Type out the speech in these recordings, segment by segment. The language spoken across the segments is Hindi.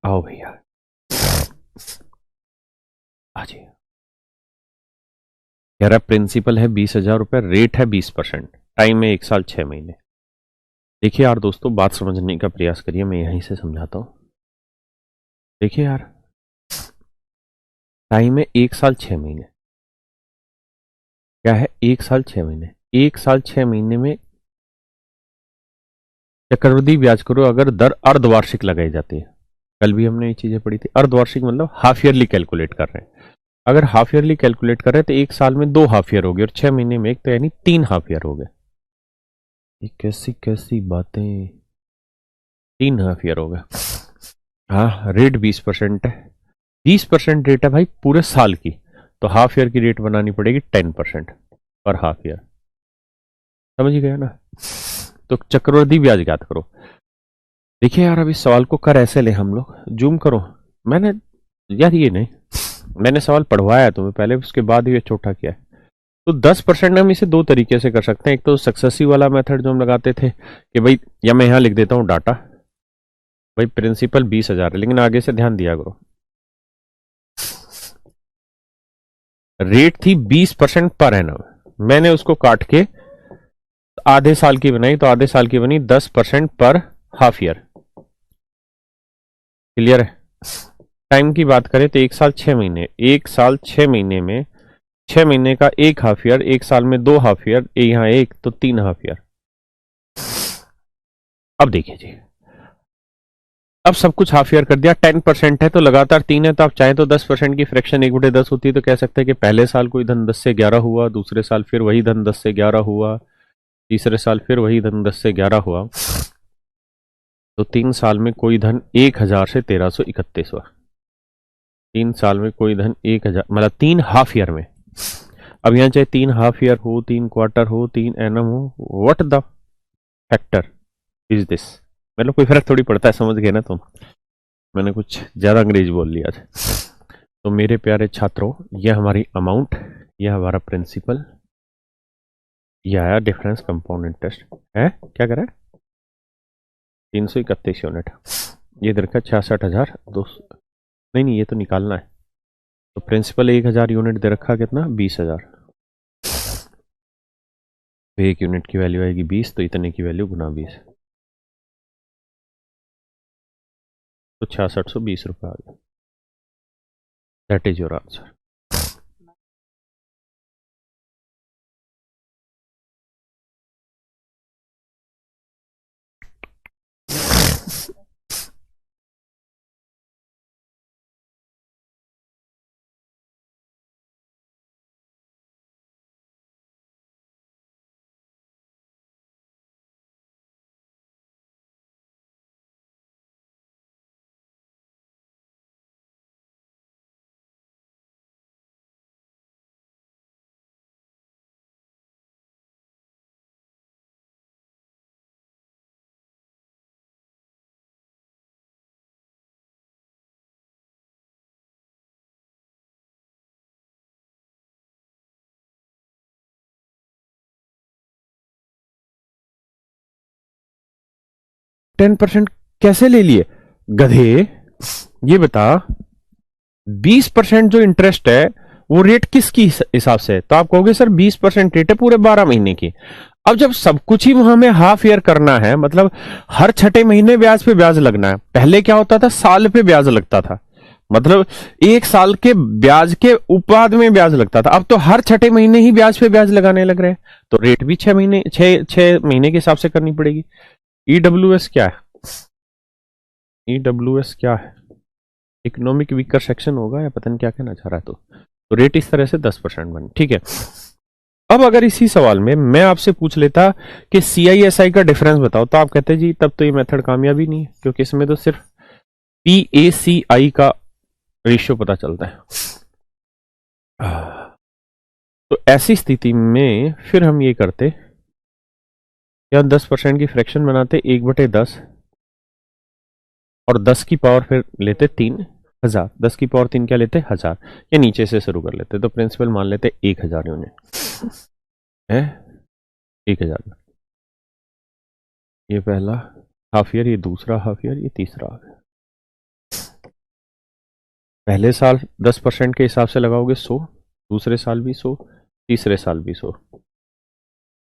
आओ भैया, आ जाइए। कह रहा प्रिंसिपल है 20,000 रुपये, रेट है 20%, टाइम है 1 साल 6 महीने। देखिए यार दोस्तों, बात समझने का प्रयास करिए, मैं यहीं से समझाता हूँ। देखिए यार, टाइम है 1 साल 6 महीने। क्या है? 1 साल 6 महीने। 1 साल 6 महीने में चक्रवृद्धि ब्याज करो अगर दर अर्धवार्षिक लगाई जाती है। कल भी हमने ये चीजें पढ़ी थी। अर्धवार्षिक मतलब हाफ ईयरली कैलकुलेट कर रहे हैं। अगर हाफ ईयरली कैलकुलेट कर रहे हैं तो 1 साल में 2 हाफ ईयर हो गए और 6 महीने में एक, तो यानी 3 हाफ ईयर हो गए। ये कैसी कैसी बातें, 3 हाफ ईयर हो गए। हाँ, रेट 20% है। 20% रेट है भाई पूरे साल की, तो हाफ ईयर की रेट बनानी पड़ेगी 10% पर हाफ ईयर। समझ गया ना? तो चक्रवृद्धि ब्याज ज्ञात करो। देखिए यार, अब इस सवाल को कर ऐसे ले हम लोग, जूम करो। मैंने, यार ये नहीं, मैंने सवाल पढ़वाया तुम्हें पहले, उसके बाद ये छोटा किया है। तो 10% हम इसे दो तरीके से कर सकते हैं। एक तो सक्सेसिव वाला मेथड जो हम लगाते थे कि भाई, या मैं यहां लिख देता हूं डाटा, भाई प्रिंसिपल 20,000 है, लेकिन आगे से ध्यान दिया करो, रेट थी 20% पर एनम। मैंने उसको काट के आधे साल की बनाई, तो आधे साल की बनी 10% पर हाफ ईयर। क्लियर है? टाइम की बात करें तो 1 साल 6 महीने, 1 साल 6 महीने में 6 महीने का एक हाफ ईयर, 1 साल में 2 हाफ ईयर, यहां एक, तो 3 हाफ ईयर। अब देखिए जी, अब सब कुछ हाफ ईयर कर दिया। 10% है तो लगातार 3 है, तो आप चाहें तो 10% की फ्रैक्शन 1/10 होती है, तो कह सकते हैं कि पहले साल कोई धन 10 से 11 हुआ, दूसरे साल फिर वही धन 10 से 11 हुआ, तीसरे साल फिर वही धन 10 से 11 हुआ, तो 3 साल में कोई धन 1,000 से 1,331 हुआ। 3 साल में कोई धन 1,000, मतलब 3 हाफ ईयर में। अब यहाँ चाहे 3 हाफ ईयर हो, 3 क्वार्टर हो, 3 एनम हो, what the factor is this? मतलब कोई फर्क थोड़ी पड़ता है, समझ गए ना तुम? मैंने कुछ ज्यादा अंग्रेज बोल लिया था। तो मेरे प्यारे छात्रों, यह हमारी अमाउंट, यह हमारा प्रिंसिपल, यह आया डिफरेंस कंपाउंड इंटरेस्ट है। क्या करें? 331 यूनिट। ये दे रखा 66,200। नहीं नहीं, ये तो निकालना है। तो प्रिंसिपल 1,000 यूनिट दे रखा, कितना? 20,000। तो 1 यूनिट की वैल्यू आएगी 20, तो इतने की वैल्यू गुना 20, तो 6620 रुपये आ गया। That is your answer. Ten percent कैसे ले लिए गधे? ये बता, 20% जो इंटरेस्ट है वो रेट किसकी हिसाब से है? तो आप कहोगे सर 20% रेट है पूरे 12 महीने की। अब जब सब कुछ ही हमें हाफ ईयर करना है, मतलब हर छठे महीने ब्याज पे ब्याज लगना है। पहले क्या होता था? साल पे ब्याज लगता था, मतलब 1 साल के ब्याज के उपबाद में ब्याज लगता था। अब तो हर छठे महीने ही ब्याज पे ब्याज लगाने लग रहे हैं, तो रेट भी 6 महीने, 6 महीने के हिसाब से करनी पड़ेगी। ईडब्ल्यूएस क्या है? ईडब्ल्यूएस क्या है? इकोनॉमिक वीकर सेक्शन होगा, या पता नहीं क्या कहना चाह रहा है। तो रेट इस तरह से 10% बनी। ठीक है। अब अगर इसी सवाल में मैं आपसे पूछ लेता कि सीआईएसआई का डिफरेंस बताओ, तो आप कहते जी तब तो ये मेथड कामयाबी नहीं है, क्योंकि इसमें तो सिर्फ पीएसीआई का रेशियो पता चलता है। तो ऐसी स्थिति में फिर हम ये करते, या 10% की फ्रैक्शन बनाते 1/10, और 10 की पावर फिर लेते 3,000। 10 की पावर 3 क्या लेते? 1000। ये नीचे से शुरू कर लेते, तो प्रिंसिपल मान लेते 1,000 यूनिट है। 1,000। ये पहला हाफ ईयर, ये दूसरा हाफ ईयर, ये तीसरा हाफ ईयर। पहले साल 10% के हिसाब से लगाओगे 100, दूसरे साल भी 100, तीसरे साल भी 100।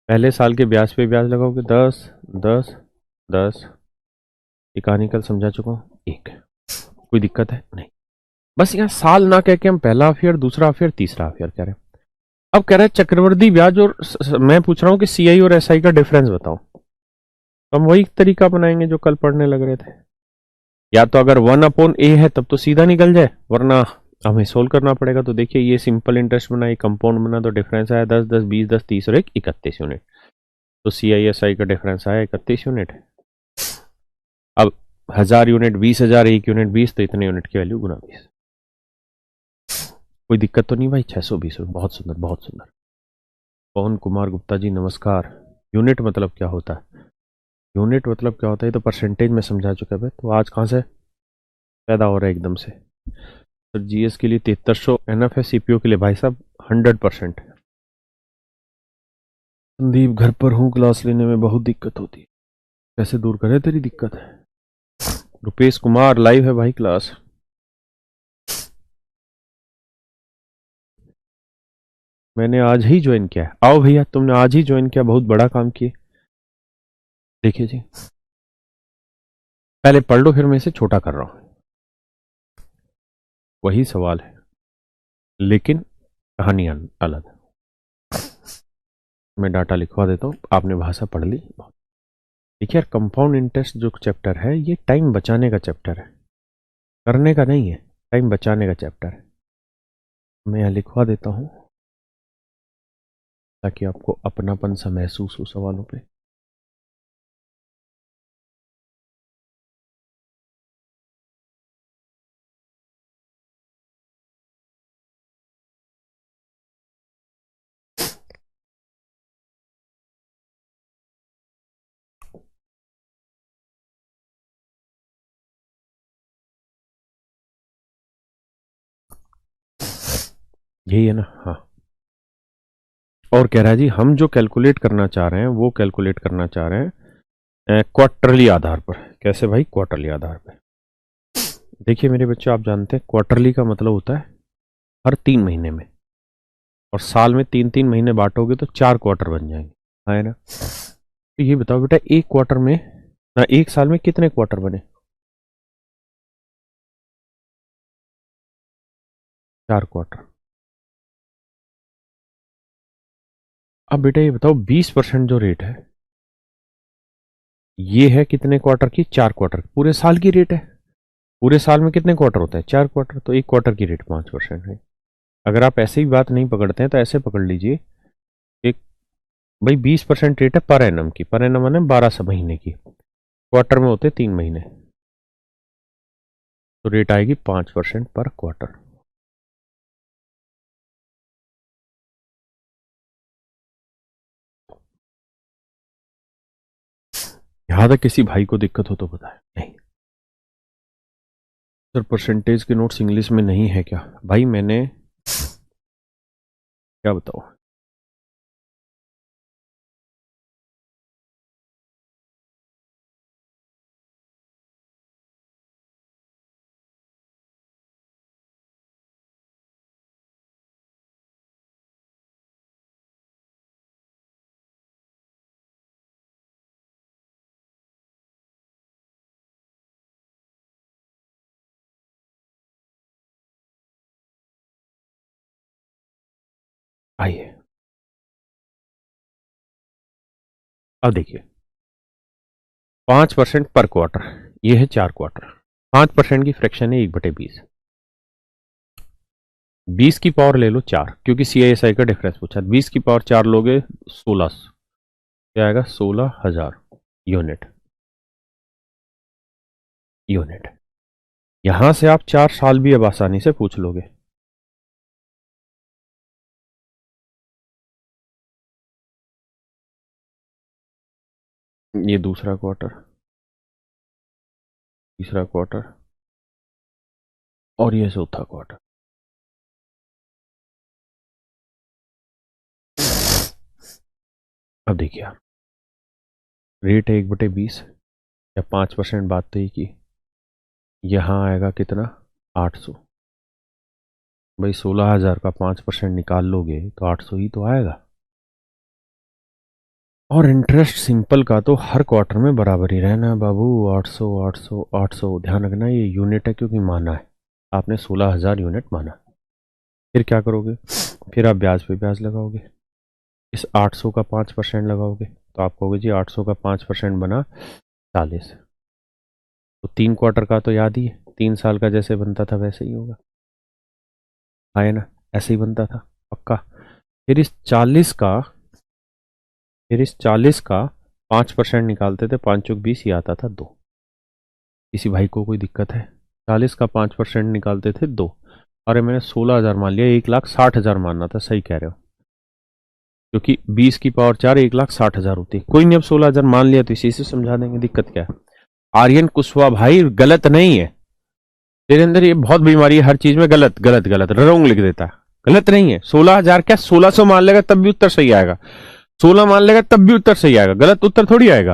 पहले साल के ब्याज पे ब्याज लगाओगे 10 10 10। ये कहानी कल समझा चुका हूँ। एक कोई दिक्कत है नहीं। बस यहाँ साल ना कह के हम पहला हाफ ईयर, दूसरा हाफ ईयर, तीसरा हाफ ईयर कह रहे हैं। अब कह रहे हैं चक्रवृद्धि ब्याज और मैं पूछ रहा हूँ कि सीआई और एसआई का डिफरेंस बताओ। तो हम वही तरीका बनाएंगे जो कल पढ़ने लग रहे थे। या तो अगर 1/a है तब तो सीधा निकल जाए, वरना हमें सोल्व करना पड़ेगा। तो देखिए ये सिंपल इंटरेस्ट बना, ये कंपाउंड बना, तो डिफरेंस आया 10 10 20 10 30 और एक 31 यूनिट। तो सीआईएसआई का डिफरेंस आया 31 यूनिट। अब 1000 यूनिट 20,000, 1 यूनिट 20, तो इतने यूनिट की वैल्यू गुना 20। कोई दिक्कत तो नहीं भाई? 620। बहुत सुंदर बहुत सुंदर। पवन कुमार गुप्ता जी नमस्कार। यूनिट मतलब क्या होता है? यूनिट मतलब क्या होता है तो परसेंटेज में समझा चुका है। तो आज कहाँ से पैदा हो रहा है एकदम से? सर जीएस के लिए 7300 एनएफ है, सीपीओ के लिए भाई साहब 100%। संदीप घर पर हूँ, क्लास लेने में बहुत दिक्कत होती है। कैसे दूर करे तेरी दिक्कत है? रुपेश कुमार लाइव है भाई क्लास। मैंने आज ही ज्वाइन किया है। आओ भैया, तुमने आज ही ज्वाइन किया, बहुत बड़ा काम किए। देखिए जी, पहले पढ़ लो फिर मैं इसे छोटा कर रहा हूं। वही सवाल है लेकिन कहानी अलग। मैं डाटा लिखवा देता हूं, आपने भाषा पढ़ ली। देखिए यार, कंपाउंड इंटरेस्ट जो चैप्टर है ये टाइम बचाने का चैप्टर है, करने का नहीं है, टाइम बचाने का चैप्टर है। मैं यहां लिखवा देता हूं ताकि आपको अपनापन सा महसूस हो सवालों पे। यही है ना? हाँ। और कह रहा है जी, हम जो कैलकुलेट करना चाह रहे हैं वो कैलकुलेट करना चाह रहे हैं क्वार्टरली आधार पर। कैसे भाई? क्वार्टरली आधार पर। देखिए मेरे बच्चों, आप जानते हैं क्वार्टरली का मतलब होता है हर 3 महीने में, और साल में 3 3 महीने बांटोगे तो 4 क्वार्टर बन जाएंगे। हाँ है ना? तो ये बताओ बेटा, एक क्वार्टर में ना, एक साल में कितने क्वार्टर बने? 4 क्वार्टर। अब बेटा ये बताओ, 20% जो रेट है ये है कितने क्वार्टर की? 4 क्वार्टर। पूरे साल की रेट है। पूरे साल में कितने क्वार्टर होते हैं? 4 क्वार्टर। तो एक क्वार्टर की रेट 5% है। अगर आप ऐसे ही बात नहीं पकड़ते हैं तो ऐसे पकड़ लीजिए, एक भाई 20% रेट है पर एनम की। पर एनम माने 12 महीने की। क्वार्टर में होते 3 महीने, तो रेट आएगी 5% पर क्वार्टर। यहां तक किसी भाई को दिक्कत हो तो बताए। नहीं सर, परसेंटेज के नोट्स इंग्लिश में नहीं है क्या? भाई मैंने क्या बताओ। आइए अब देखिए, 5% पर क्वार्टर, ये है 4 क्वार्टर। 5% की फ्रैक्शन है 1/20। 20 की पावर ले लो 4, क्योंकि सीआईएसआई का डिफरेंस पूछा। 20 की पावर 4 लोगे 1600, क्या आएगा? 16,000 यूनिट। यूनिट यहां से आप 4 साल भी अब आसानी से पूछ लोगे। ये दूसरा क्वार्टर, तीसरा क्वार्टर, और ये चौथा क्वार्टर। अब देखिए आप, रेट है 1/20 या 5% बात तो ही की। यहां आएगा कितना? 800। भाई 16,000 का 5% निकाल लोगे तो 800 ही तो आएगा। और इंटरेस्ट सिंपल का तो हर क्वार्टर में बराबर ही रहना है बाबू, 800 800 800। ध्यान रखना ये यूनिट है क्योंकि माना है आपने, 16,000 यूनिट माना। फिर क्या करोगे, फिर आप ब्याज पे ब्याज लगाओगे, इस 800 का 5% लगाओगे तो आप कहोगे जी 800 का 5% बना 40। तो 3 क्वार्टर का तो याद ही है, 3 साल का जैसे बनता था वैसे ही होगा, है ना, ऐसे ही बनता था पक्का। फिर इस 40 का फिर इस 40 का 5% निकालते थे, 5 चौक 20 ही आता था 2। किसी भाई को कोई दिक्कत है? 40 का 5% निकालते थे 2। अरे मैंने 16,000 मान लिया, 1,60,000 मानना था, सही कह रहे हो, क्योंकि 20 की पावर 4 1,60,000 होती है। कोई नहीं, अब 16,000 मान लिया तो इसी से समझा देंगे, दिक्कत क्या है। आर्यन कुशवाहा भाई गलत नहीं है, तेरे अंदर ये बहुत बीमारी है, हर चीज में गलत गलत गलत रोंग लिख देता है। गलत नहीं है, 16,000 क्या 1600 मान लेगा तब भी उत्तर सही आएगा, 16 मान लेगा तब भी उत्तर सही आएगा, गलत उत्तर थोड़ी आएगा।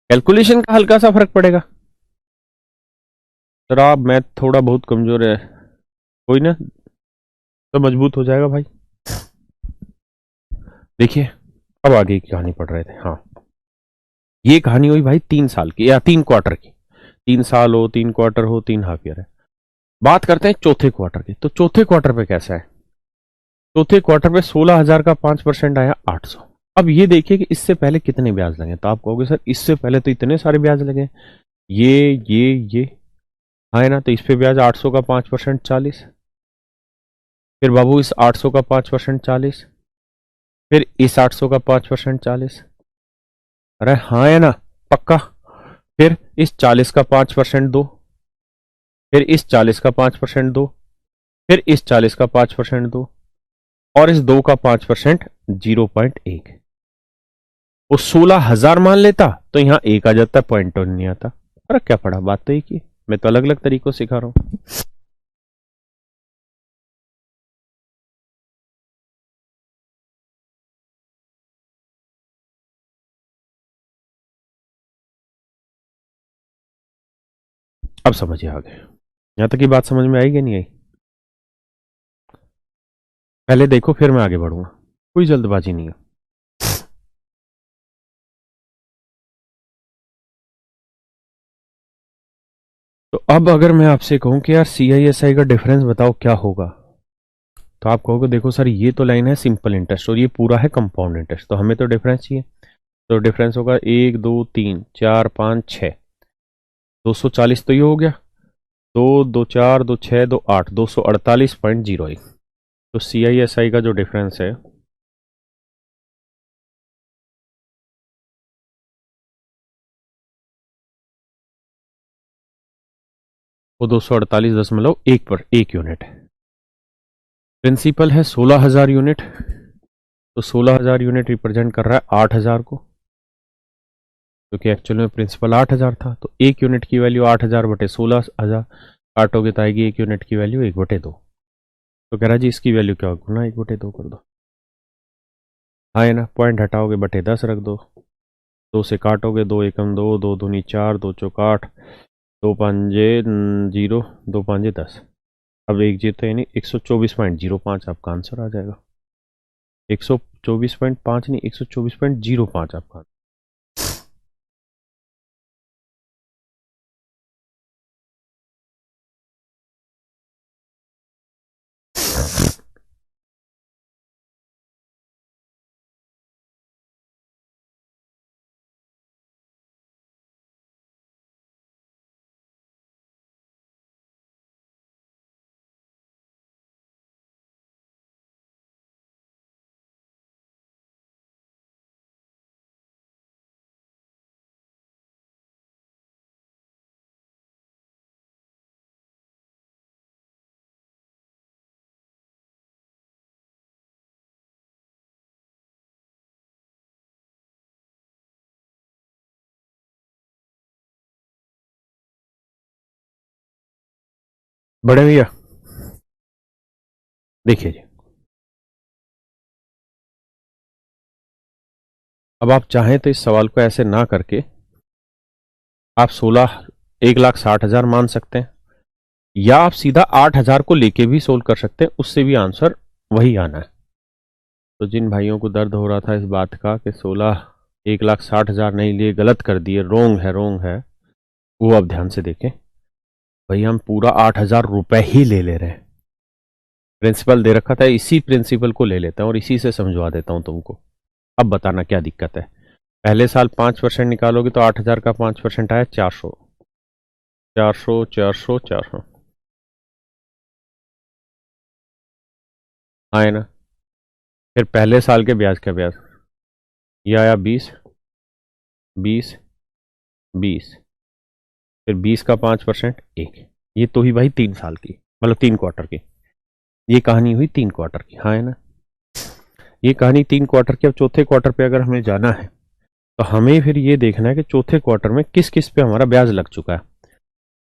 कैलकुलेशन का हल्का सा फर्क पड़ेगा। सर आप मैथ थोड़ा बहुत कमजोर है, कोई ना, तो मजबूत हो जाएगा भाई। देखिए अब आगे की कहानी पढ़ रहे थे। हाँ, ये कहानी हुई भाई 3 साल की या 3 क्वार्टर की, 3 साल हो, 3 क्वार्टर हो, 3 हाफ ईयर है। बात करते हैं चौथे क्वार्टर की। तो चौथे क्वार्टर पे कैसा है, चौथे क्वार्टर पे 16,000 का 5% आया 800। अब ये देखिए कि इससे पहले कितने ब्याज लगे, तो आप कहोगे सर इससे पहले तो इतने सारे ब्याज लगे, ये हाँ है ना, तो इस पे ब्याज 800 का 5% 40। फिर बाबू इस 800 का 5% 40, फिर इस 800 का 5% 40। अरे हाँ है ना, पक्का। फिर इस 40 का 5% दो, फिर इस 40 का 5% दो, फिर इस 40 का 5% दो, और इस 2 का 5% 0.1। वो 16,000 मान लेता तो यहां 1 आ जाता, पॉइंट नहीं आता। फर्क क्या पड़ा, बात तो एक ही। मैं तो अलग अलग तरीकों से सिखा रहा हूं। अब समझिए आगे, यहां तक की बात समझ में आई कि नहीं आई? पहले देखो फिर मैं आगे बढ़ूंगा, कोई जल्दबाजी नहीं है। तो अब अगर मैं आपसे कहूं कि यार CISI का डिफरेंस बताओ क्या होगा, तो आप कहोगे देखो सर ये तो लाइन है सिंपल इंटरेस्ट और ये पूरा है कंपाउंड इंटरेस्ट, तो हमें तो डिफरेंस चाहिए। तो डिफरेंस होगा 1 2 3 4 5 6, 240 तो ये हो गया, 2 2 4 2 6 2 8, 248.01। तो CISI का जो डिफरेंस है वो 248.1 यूनिट है। प्रिंसिपल है 16,000 यूनिट, तो 16,000 यूनिट रिप्रेजेंट कर रहा है 8,000 को, क्योंकि एक्चुअल में प्रिंसिपल 8,000 था। तो 1 यूनिट की वैल्यू 8,000 बटे 16,000 काटोगे तो आएगी 1 यूनिट की वैल्यू 1/2। तो कह रहा जी इसकी वैल्यू क्या होगी ना, 1/2 कर दो। हाँ है ना, पॉइंट हटाओगे बटे 10 रख दो, 2 से काटोगे, 2 एकम 2, 2 दूनी 4, 2 चौक 8, 2 पंजे 0, 2 5 10। अब एक जीत तो यानी 124.05 आपका आंसर आ जाएगा। 124.5 नहीं, 124.05 आपका। बड़े भैया देखिए जी, अब आप चाहें तो इस सवाल को ऐसे ना करके आप 1,60,000 मान सकते हैं, या आप सीधा 8,000 को लेके भी सोल्व कर सकते हैं, उससे भी आंसर वही आना है। तो जिन भाइयों को दर्द हो रहा था इस बात का कि 1,60,000 नहीं लिए, गलत कर दिए, रोंग है, वो अब ध्यान से देखें। भाई हम पूरा 8,000 रुपए ही ले रहे हैं। प्रिंसिपल दे रखा था, इसी प्रिंसिपल को ले लेता हूं और इसी से समझवा देता हूं तुमको। अब बताना क्या दिक्कत है। पहले साल 5% निकालोगे तो 8,000 का 5% आया 400, 400, 400, 400 आए ना। फिर पहले साल के ब्याज का ब्याज ये आया 20, 20, 20, फिर 20 का 5% 1। ये तो ही भाई 3 साल की, मतलब 3 क्वार्टर की। ये कहानी हुई 3 क्वार्टर की, हाँ है ना। ये कहानी 3 क्वार्टर की। अब चौथे क्वार्टर पे अगर हमें जाना है तो हमें फिर ये देखना है कि चौथे क्वार्टर में किस किस पे हमारा ब्याज लग चुका है।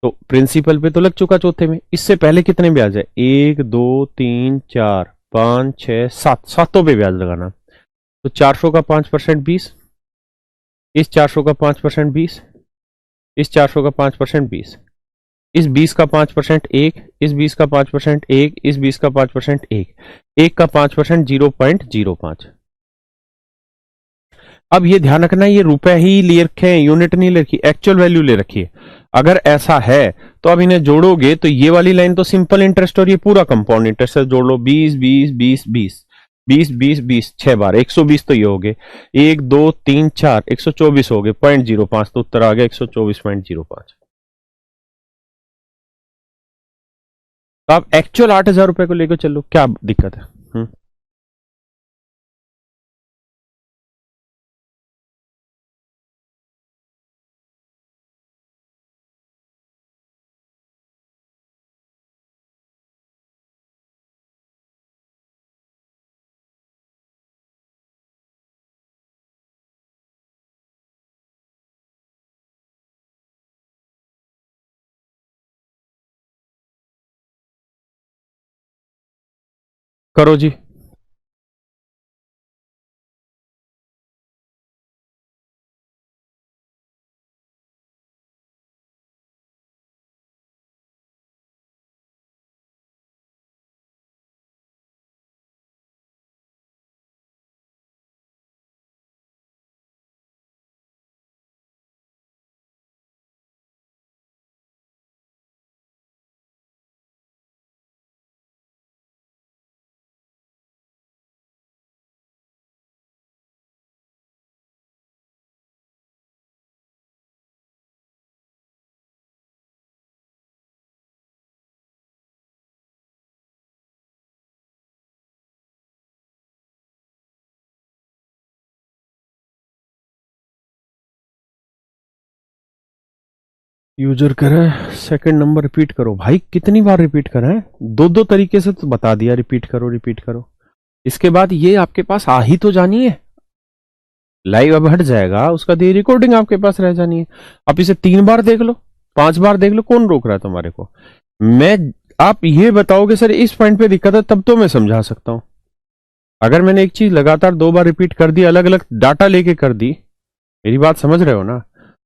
तो प्रिंसिपल पे तो लग चुका चौथे में, इससे पहले कितने ब्याज है, 1, 2, 3, 4, 5, 6, 7, सातों पे ब्याज लगाना। तो 400 का 5% 20, इस 400 का 5% 20, इस 400 का 5% 20, इस 20 का 5% 1, इस 20 का 5% 1, इस 20 का 5% 1, 1 का 5% 0.05। अब ये ध्यान रखना, ये रुपए ही ले रखे हैं, यूनिट नहीं ले रखी, एक्चुअल वैल्यू ले रखी है। अगर ऐसा है तो अब इन्हें जोड़ोगे तो ये वाली लाइन तो सिंपल इंटरेस्ट और ये पूरा कंपाउंड इंटरेस्ट है। जोड़ लो 20, 20, 20, 20, 20, 20, 20, 6 बार 120 तो ये हो गए, 1, 2, 3, 4, 124 हो गए, 0.05, तो उत्तर आ गया 124.05। तो आप एक्चुअल 8,000 रुपए को लेकर चलो, क्या दिक्कत है? करो जी। यूजर करे सेकंड नंबर रिपीट करो। भाई कितनी बार रिपीट करें, दो दो तरीके से तो बता दिया, रिपीट करो रिपीट करो। इसके बाद ये आपके पास आ ही तो जानी है, लाइव अब हट जाएगा, उसका दी रिकॉर्डिंग आपके पास रह जानी है। आप इसे 3 बार देख लो, 5 बार देख लो, कौन रोक रहा है तुम्हारे को? मैं, आप ये बताओगे सर इस पॉइंट पे दिक्कत है, तब तो मैं समझा सकता हूं। अगर मैंने एक चीज लगातार 2 बार रिपीट कर दी, अलग अलग डाटा लेके कर दी, मेरी बात समझ रहे हो ना,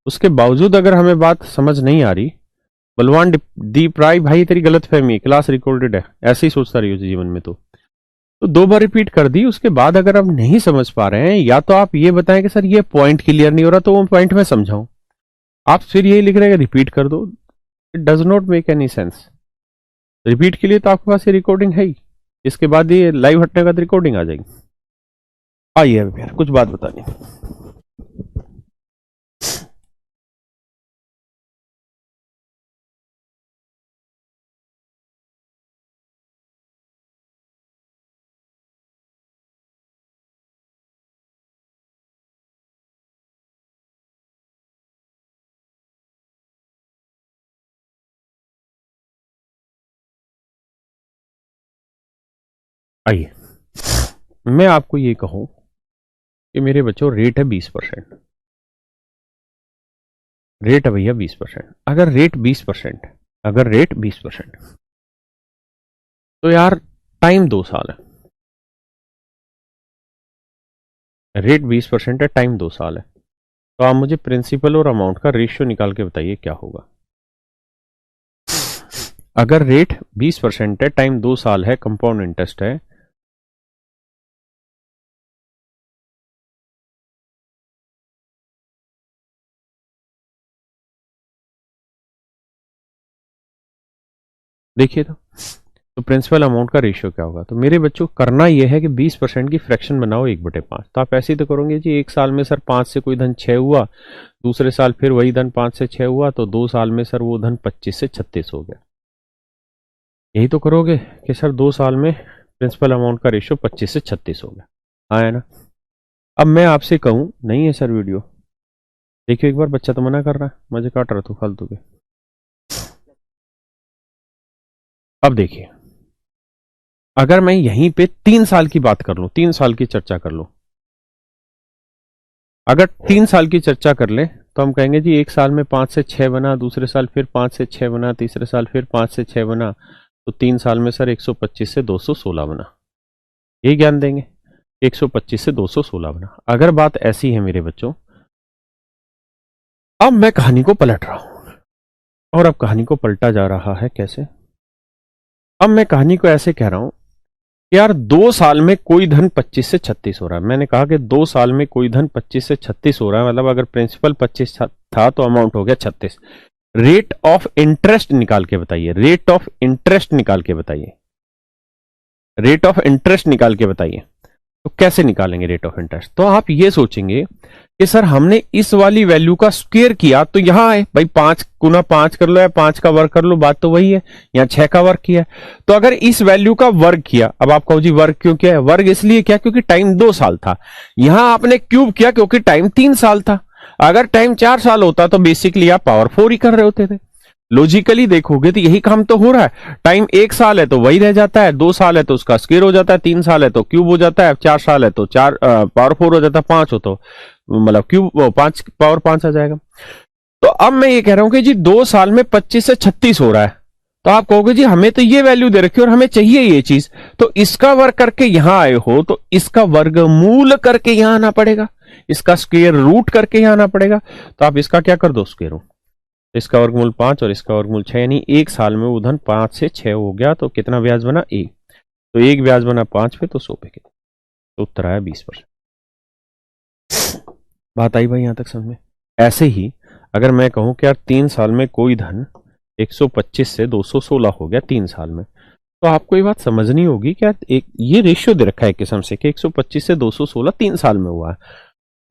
उसके बावजूद अगर हमें बात समझ नहीं आ रही, बलवान दीप राय भाई तेरी गलत फहमी, क्लास रिकॉर्डेड है, ऐसे ही सोचता रही जीवन में। तो 2 बार रिपीट कर दी, उसके बाद अगर आप नहीं समझ पा रहे हैं, या तो आप ये बताएं कि सर ये पॉइंट क्लियर नहीं हो रहा, तो वो पॉइंट में समझाऊं। आप फिर यही लिख रहे हैं रिपीट कर दो, it does not make any sense. Repeat के लिए तो आपके पास ये रिकॉर्डिंग है ही, इसके बाद ये लाइव हटने का रिकॉर्डिंग आ जाएगी। आइए अब यार कुछ बात बतानी। आइए मैं आपको ये कहूं कि मेरे बच्चों रेट है 20%, रेट है भैया 20%। अगर रेट 20%, अगर रेट 20%, तो यार टाइम 2 साल है। रेट 20% है, टाइम 2 साल है। तो आप मुझे प्रिंसिपल और अमाउंट का रेशियो निकाल के बताइए क्या होगा। अगर रेट 20% है, टाइम 2 साल है, कंपाउंड इंटरेस्ट है, देखिए तो प्रिंसिपल अमाउंट का रेशियो क्या होगा। तो मेरे बच्चों करना यह है कि 20% की फ्रैक्शन बनाओ 1/5। तो आप ऐसे ही तो करोगे जी, एक साल में सर 5 से कोई धन 6 हुआ, दूसरे साल फिर वही धन 5 से 6 हुआ, तो 2 साल में सर वो धन 25 से 36 हो गया। यही तो करोगे कि सर 2 साल में प्रिंसिपल अमाउंट का रेशियो 25 से 36 हो गया। हाँ है ना। अब मैं आपसे कहूं नहीं है सर वीडियो, देखियो एक बार, बच्चा तो मना कर रहा है, मजे काट रहा तू फालतू के। अब देखिए, अगर मैं यहीं पे 3 साल की बात कर लूं, 3 साल की चर्चा कर लूं, अगर 3 साल की चर्चा कर ले तो हम कहेंगे जी एक साल में 5 से 6 बना, दूसरे साल फिर 5 से 6 बना, तीसरे साल फिर 5 से 6 बना, तो 3 साल में सर 125 से 216 बना। ये ज्ञान देंगे 125 से 216 बना। अगर बात ऐसी है मेरे बच्चों, अब मैं कहानी को पलट रहा हूं, और अब कहानी को पलटा जा रहा है कैसे। अब मैं कहानी को ऐसे कह रहा हूं कि यार 2 साल में कोई धन 25 से 36 हो रहा है। मैंने कहा कि 2 साल में कोई धन 25 से 36 हो रहा है, मतलब अगर प्रिंसिपल 25 था तो अमाउंट हो गया 36। रेट ऑफ इंटरेस्ट निकाल के बताइए, रेट ऑफ इंटरेस्ट निकाल के बताइए, रेट ऑफ इंटरेस्ट निकाल के बताइए। तो कैसे निकालेंगे रेट ऑफ इंटरेस्ट? तो आप ये सोचेंगे कि सर हमने इस वाली वैल्यू का स्क्वायर किया तो यहां आए भाई, 5 × 5 कर लो या 5 का वर्ग कर लो, बात तो वही है। या 6 का वर्ग किया, तो अगर इस वैल्यू का वर्ग किया, अब आप कहो जी वर्ग क्यों किया है? वर्ग इसलिए किया क्योंकि टाइम 2 साल था। यहां आपने क्यूब किया क्योंकि टाइम 3 साल था। अगर टाइम 4 साल होता तो बेसिकली आप पावर 4 ही कर रहे होते थे। लॉजिकली देखोगे तो यही काम तो हो रहा है। टाइम 1 साल है तो वही रह जाता है, 2 साल है तो उसका स्क्वायर हो जाता है, 3 साल है तो क्यूब हो जाता है, 4 साल है तो 4 पावर 4 हो जाता है, 5 हो तो मतलब क्यूब 5 पावर 5 आ जाएगा। तो अब मैं ये कह रहा हूं कि जी 2 साल में 25 से 36 हो रहा है, तो आप कहोगे जी हमें तो ये वैल्यू दे रखी है और हमें चाहिए ये चीज, तो इसका वर्ग करके यहां आए हो तो इसका वर्गमूल करके यहां आना पड़ेगा, इसका स्क्वायर रूट करके यहां आना पड़ेगा। तो आप इसका क्या कर दो, स्क्वायर रूट। इसका वर्गमूल 5 और इसका वर्गमूल 6, यानी एक साल में वो धन 5 से 6 हो गया। तो कितना ब्याज बना? 1। तो 1 ब्याज बना 5 पे, तो 100 पे कितना? तो उत्तर आया 20%। बात आई भाई यहां तक समझ में? ऐसे ही अगर मैं कहूं कि यार 3 साल में कोई धन 125 से 216 हो गया 3 साल में, तो आपको ये बात समझनी होगी कि यार एक ये रेशियो दे रखा है किस्म से कि 125 से 216 3 साल में हुआ है,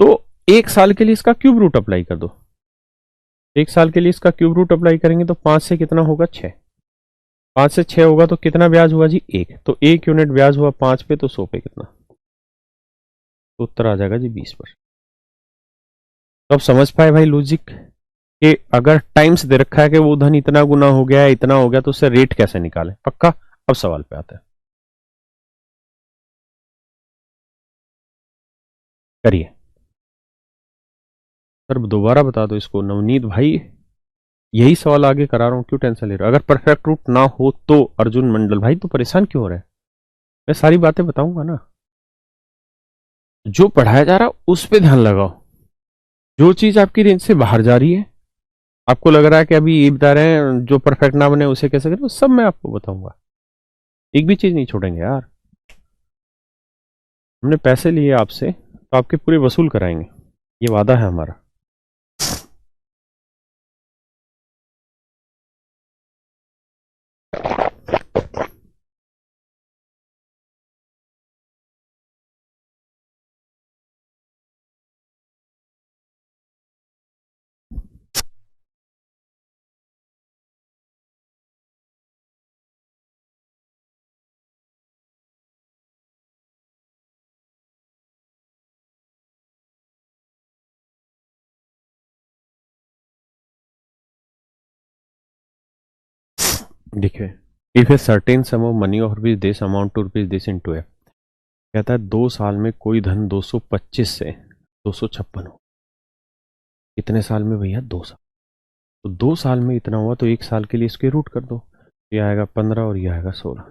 तो एक साल के लिए इसका क्यूब रूट अप्लाई कर दो। एक साल के लिए इसका क्यूब रूट अप्लाई करेंगे तो 5 से कितना होगा? 6। 5 से 6 होगा तो कितना ब्याज हुआ जी? 1। तो 1 यूनिट ब्याज हुआ 5 पे, तो 100 पे कितना? तो उत्तर आ जाएगा जी 20%। तो अब समझ पाए भाई लॉजिक कि अगर टाइम्स दे रखा है कि वो धन इतना गुना हो गया है, इतना हो गया, तो उससे रेट कैसे निकाले? पक्का? अब सवाल पे आता है, करिए सर, दोबारा बता दो इसको नवनीत भाई। यही सवाल आगे करा रहा हूं, क्यों टेंशन ले रहे हो? अगर परफेक्ट रूट ना हो तो अर्जुन मंडल भाई तो परेशान क्यों हो रहे हैं? मैं सारी बातें बताऊंगा ना, जो पढ़ाया जा रहा है उस पर ध्यान लगाओ। जो चीज आपकी रेंज से बाहर जा रही है, आपको लग रहा है कि अभी ये बता रहे हैं जो परफेक्ट ना बने उसे कैसे करें, वो सब मैं आपको बताऊंगा। एक भी चीज नहीं छोड़ेंगे यार। हमने पैसे लिए आपसे तो आपके पूरे वसूल कराएंगे, ये वादा है हमारा। देखिए, if a certain sum of money of rupees this amount to rupees this into A, कहता है 2 साल में कोई धन 225 से 256 हो। कितने साल में भैया? 2 साल। तो 2 साल में इतना हुआ तो एक साल के लिए इसके रूट कर दो, ये आएगा 15 और ये आएगा 16।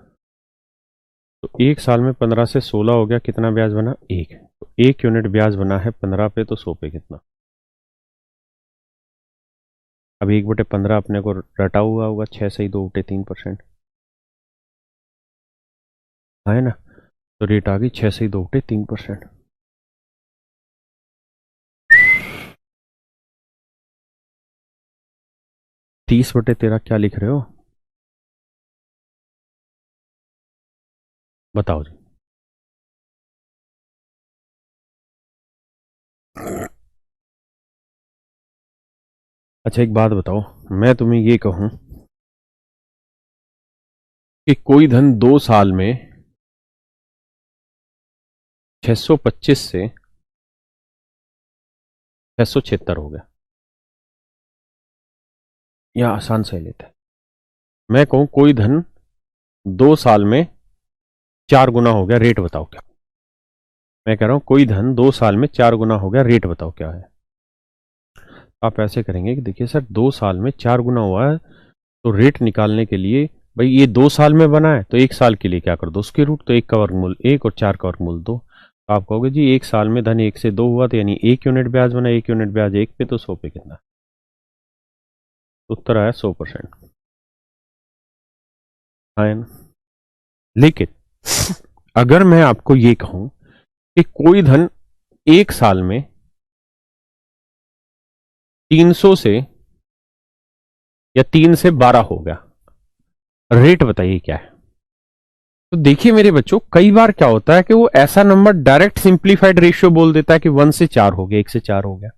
तो एक साल में 15 से 16 हो गया, कितना ब्याज बना? 1। तो 1 यूनिट ब्याज बना है 15 पे, तो 100 पे कितना? अब 1/15 अपने को रटा हुआ होगा, 6 से ही 2/3%, है ना। तो रेट आ गई 6 से ही 2/3%। 30/13 क्या लिख रहे हो, बताओ जी। अच्छा एक बात बताओ, मैं तुम्हें ये कहूं कि कोई धन 2 साल में 625 से 676 हो गया, या आसान से लेते हैं। मैं कहूं कोई धन 2 साल में 4 गुना हो गया, रेट बताओ क्या। मैं कह रहा हूं कोई धन 2 साल में 4 गुना हो गया, रेट बताओ क्या है। आप ऐसे करेंगे कि देखिए सर 2 साल में 4 गुना हुआ है, तो रेट निकालने के लिए भाई ये 2 साल में बना है तो 1 साल के लिए क्या कर दो उसके रूट, तो 1 का वर्गमूल 1 और 4 का वर्गमूल 2। तो आप कहोगे जी 1 साल में धन 1 से 2 हुआ तो यानी 1 यूनिट ब्याज बना, 1 यूनिट ब्याज 1 पे तो 100 पे कितना, उत्तर आया 100%। हाँ ना? लेकिन अगर मैं आपको ये कहूं कि कोई धन 1 साल में 300 से या 3 से 12 हो गया, रेट बताइए क्या है। तो देखिए मेरे बच्चों, कई बार क्या होता है कि वो ऐसा नंबर डायरेक्ट सिंप्लीफाइड रेशियो बोल देता है कि 1 से 4 हो गया, 1 से 4 हो गया।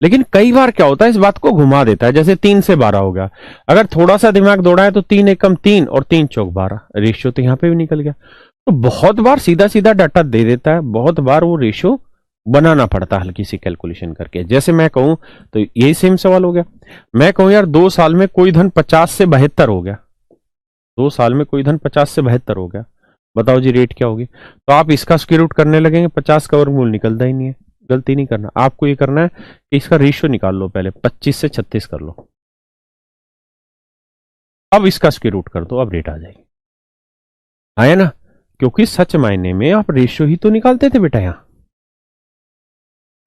लेकिन कई बार क्या होता है इस बात को घुमा देता है, जैसे 3 से 12 हो गया, अगर थोड़ा सा दिमाग दौड़ा है तो 3 एकम 3 और 3 चौक 12, रेशियो तो यहां पे भी निकल गया। तो बहुत बार सीधा सीधा डाटा दे देता है, बहुत बार वो रेशियो बनाना पड़ता है हल्की सी कैलकुलेशन करके। जैसे मैं कहूं तो यही सेम सवाल हो गया, मैं कहूं यार 2 साल में कोई धन 50 से 72 हो गया, 2 साल में कोई धन 50 से 72 हो गया, बताओ जी रेट क्या होगी। तो आप इसका स्क्वायर रूट करने लगेंगे, 50 का वर्गमूल निकलता ही नहीं है। गलती नहीं करना, आपको ये करना है कि इसका रेशियो निकाल लो, पहले 25 से 36 कर लो, अब इसका स्क्वायर रूट कर दो, अब रेट आ जाएगी। आया ना, क्योंकि सच मायने में आप रेशियो ही तो निकालते थे बेटा,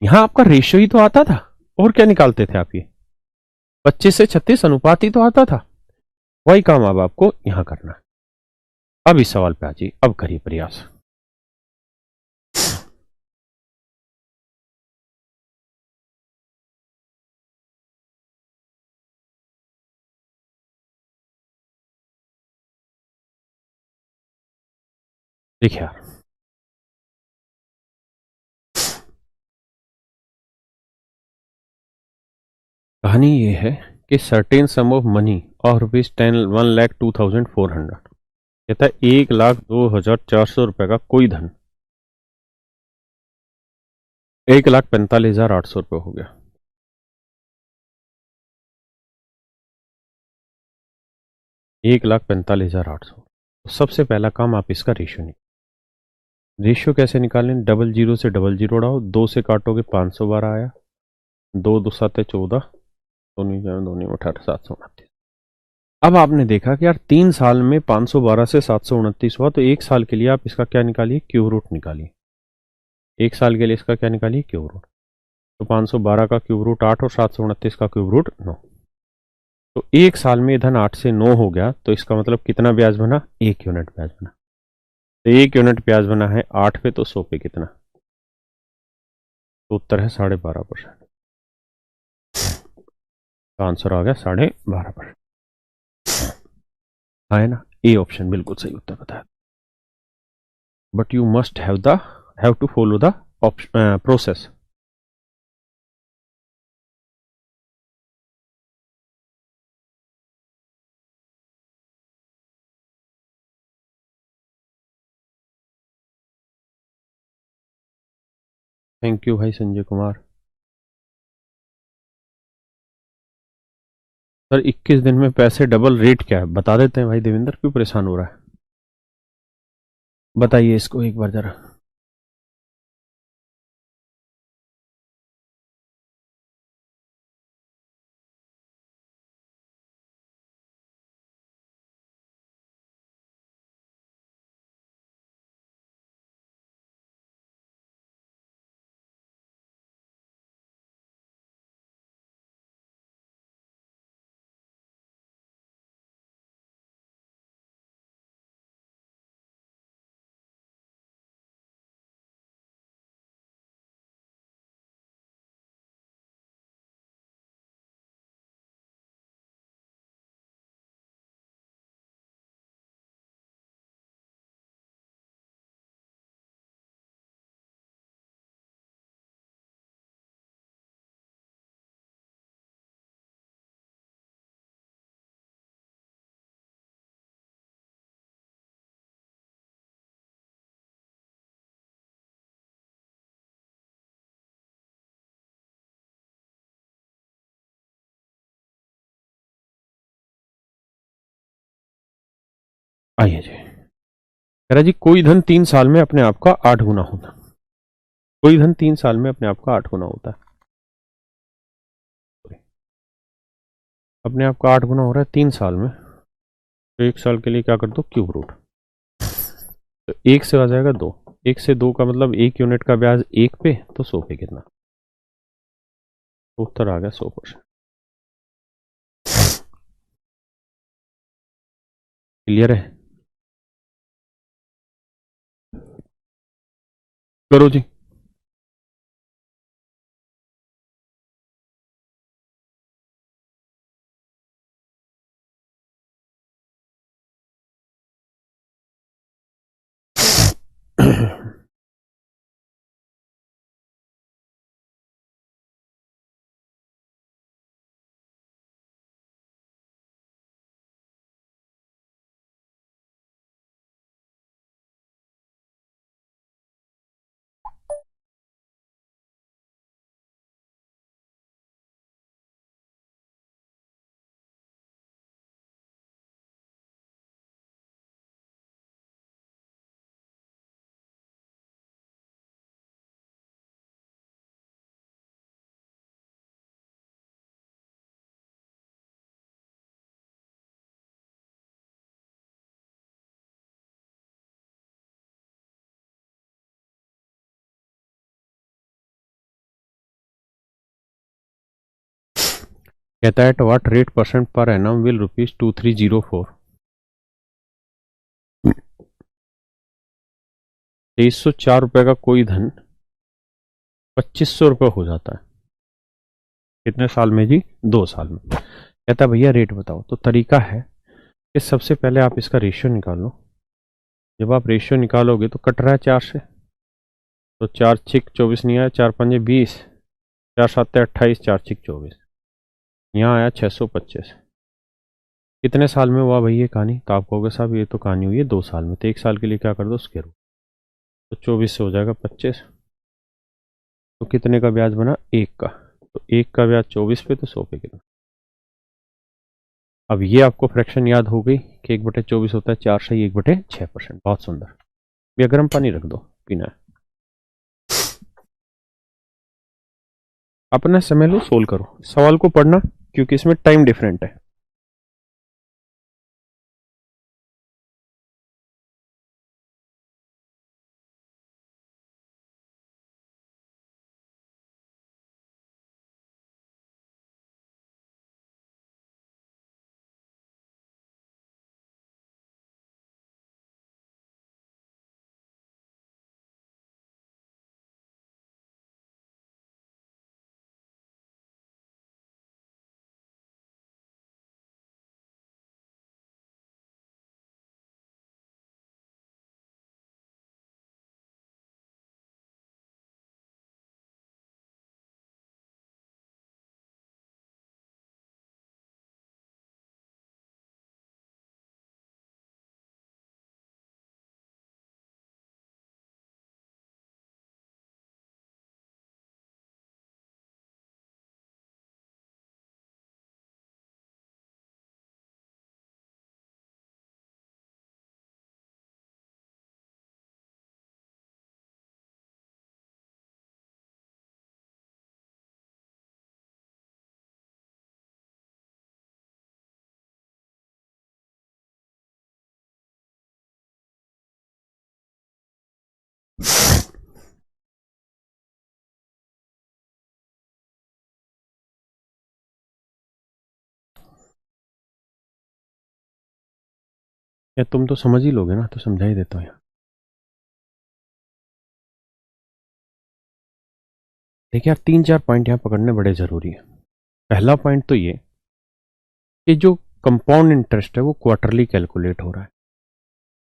यहां आपका रेशियो ही तो आता था, और क्या निकालते थे आप, ये 25 से 36 अनुपात ही तो आता था। वही काम अब आपको यहां करना है। अब इस सवाल पे आ जाइए, अब करिए प्रयास। देखिए यार, कहानी ये है कि सर्टेन सम ऑफ मनी और रुपीज 1,02,400, कहता है 1,02,400 रुपए का कोई धन 1,45,800 रुपये हो गया। 1,45,800, तो सबसे पहला काम आप इसका रेशियो निकालें। रेशियो कैसे निकालें, डबल जीरो से डबल जीरो उड़ाओ, 2 से काटोगे 512 आया, 2 2 7 14, दोनों 18, 729। अब आपने देखा कि यार 3 साल में 512 से 729 हुआ, तो 1 साल के लिए आप इसका क्या निकालिए, क्यूब रूट निकालिए। 1 साल के लिए इसका क्या निकालिए, क्यूब रूट। तो 512 का क्यूब रूट 8 और 729 का क्यूब रूट 9। तो 1 साल में धन 8 से 9 हो गया, तो इसका मतलब कितना ब्याज बना, 1 यूनिट ब्याज बना। तो 1 यूनिट ब्याज बना है 8 पे, तो 100 पे कितना, तो उत्तर है 12.5%। तो आंसर आ गया 12.5%। है ना, ए ऑप्शन बिल्कुल सही उत्तर बताया। But you must have to follow the process. Thank you भाई संजय कुमार। सर 21 दिन में पैसे डबल, रेट क्या है बता देते हैं भाई, देवेंद्र क्यों परेशान हो रहा है, बताइए इसको एक बार जरा। आइए जी, कह रहा जी कोई धन 3 साल में अपने आप का 8 गुना होता, कोई धन 3 साल में अपने आप का 8 गुना होता है, अपने आप का 8 गुना हो रहा है 3 साल में, तो 1 साल के लिए क्या कर दो, क्यूब रूट। तो 1 से आ जाएगा 2, 1 से 2 का मतलब 1 यूनिट का ब्याज 1 पे, तो 100 पे कितना, उत्तर आ गया 100%। क्लियर है, करो जी। कहता है at what rate percent per annum will ₹2304, 2304 का कोई धन 2500 हो जाता है, कितने साल में जी, 2 साल में। कहता भैया रेट बताओ। तो तरीका है कि सबसे पहले आप इसका रेशियो निकालो, जब आप रेशियो निकालोगे तो कट रहा है 4 से, तो 4×6 = 24 नहीं आया, 4×5 = 20, 4×7 = 28, 4×6 = 24, यहाँ आया 625। कितने साल में हुआ भाई ये कहानी, तो आप कहोगे साहब ये तो कहानी हुई है 2 साल में, तो 1 साल के लिए क्या कर दो, स्क्वायर रूट, तो 24 से हो जाएगा 25, तो कितने का ब्याज बना, 1 का, तो 1 का ब्याज 24 पे, तो 100 पे कितना। अब ये आपको फ्रैक्शन याद हो गई कि 1/24 होता है 4 से 1/6%, बहुत सुंदर। भैया गर्म पानी रख दो, पीना है। अपना समय लो, सोल्व करो सवाल को, पढ़ना क्योंकि इसमें टाइम डिफरेंट है। या तुम तो समझ ही लोगे ना, तो समझा ही देता हूँ यहाँ। देखिए यार 3-4 पॉइंट यहाँ पकड़ने बड़े जरूरी है। पहला पॉइंट तो ये कि जो कंपाउंड इंटरेस्ट है वो क्वार्टरली कैलकुलेट हो रहा है,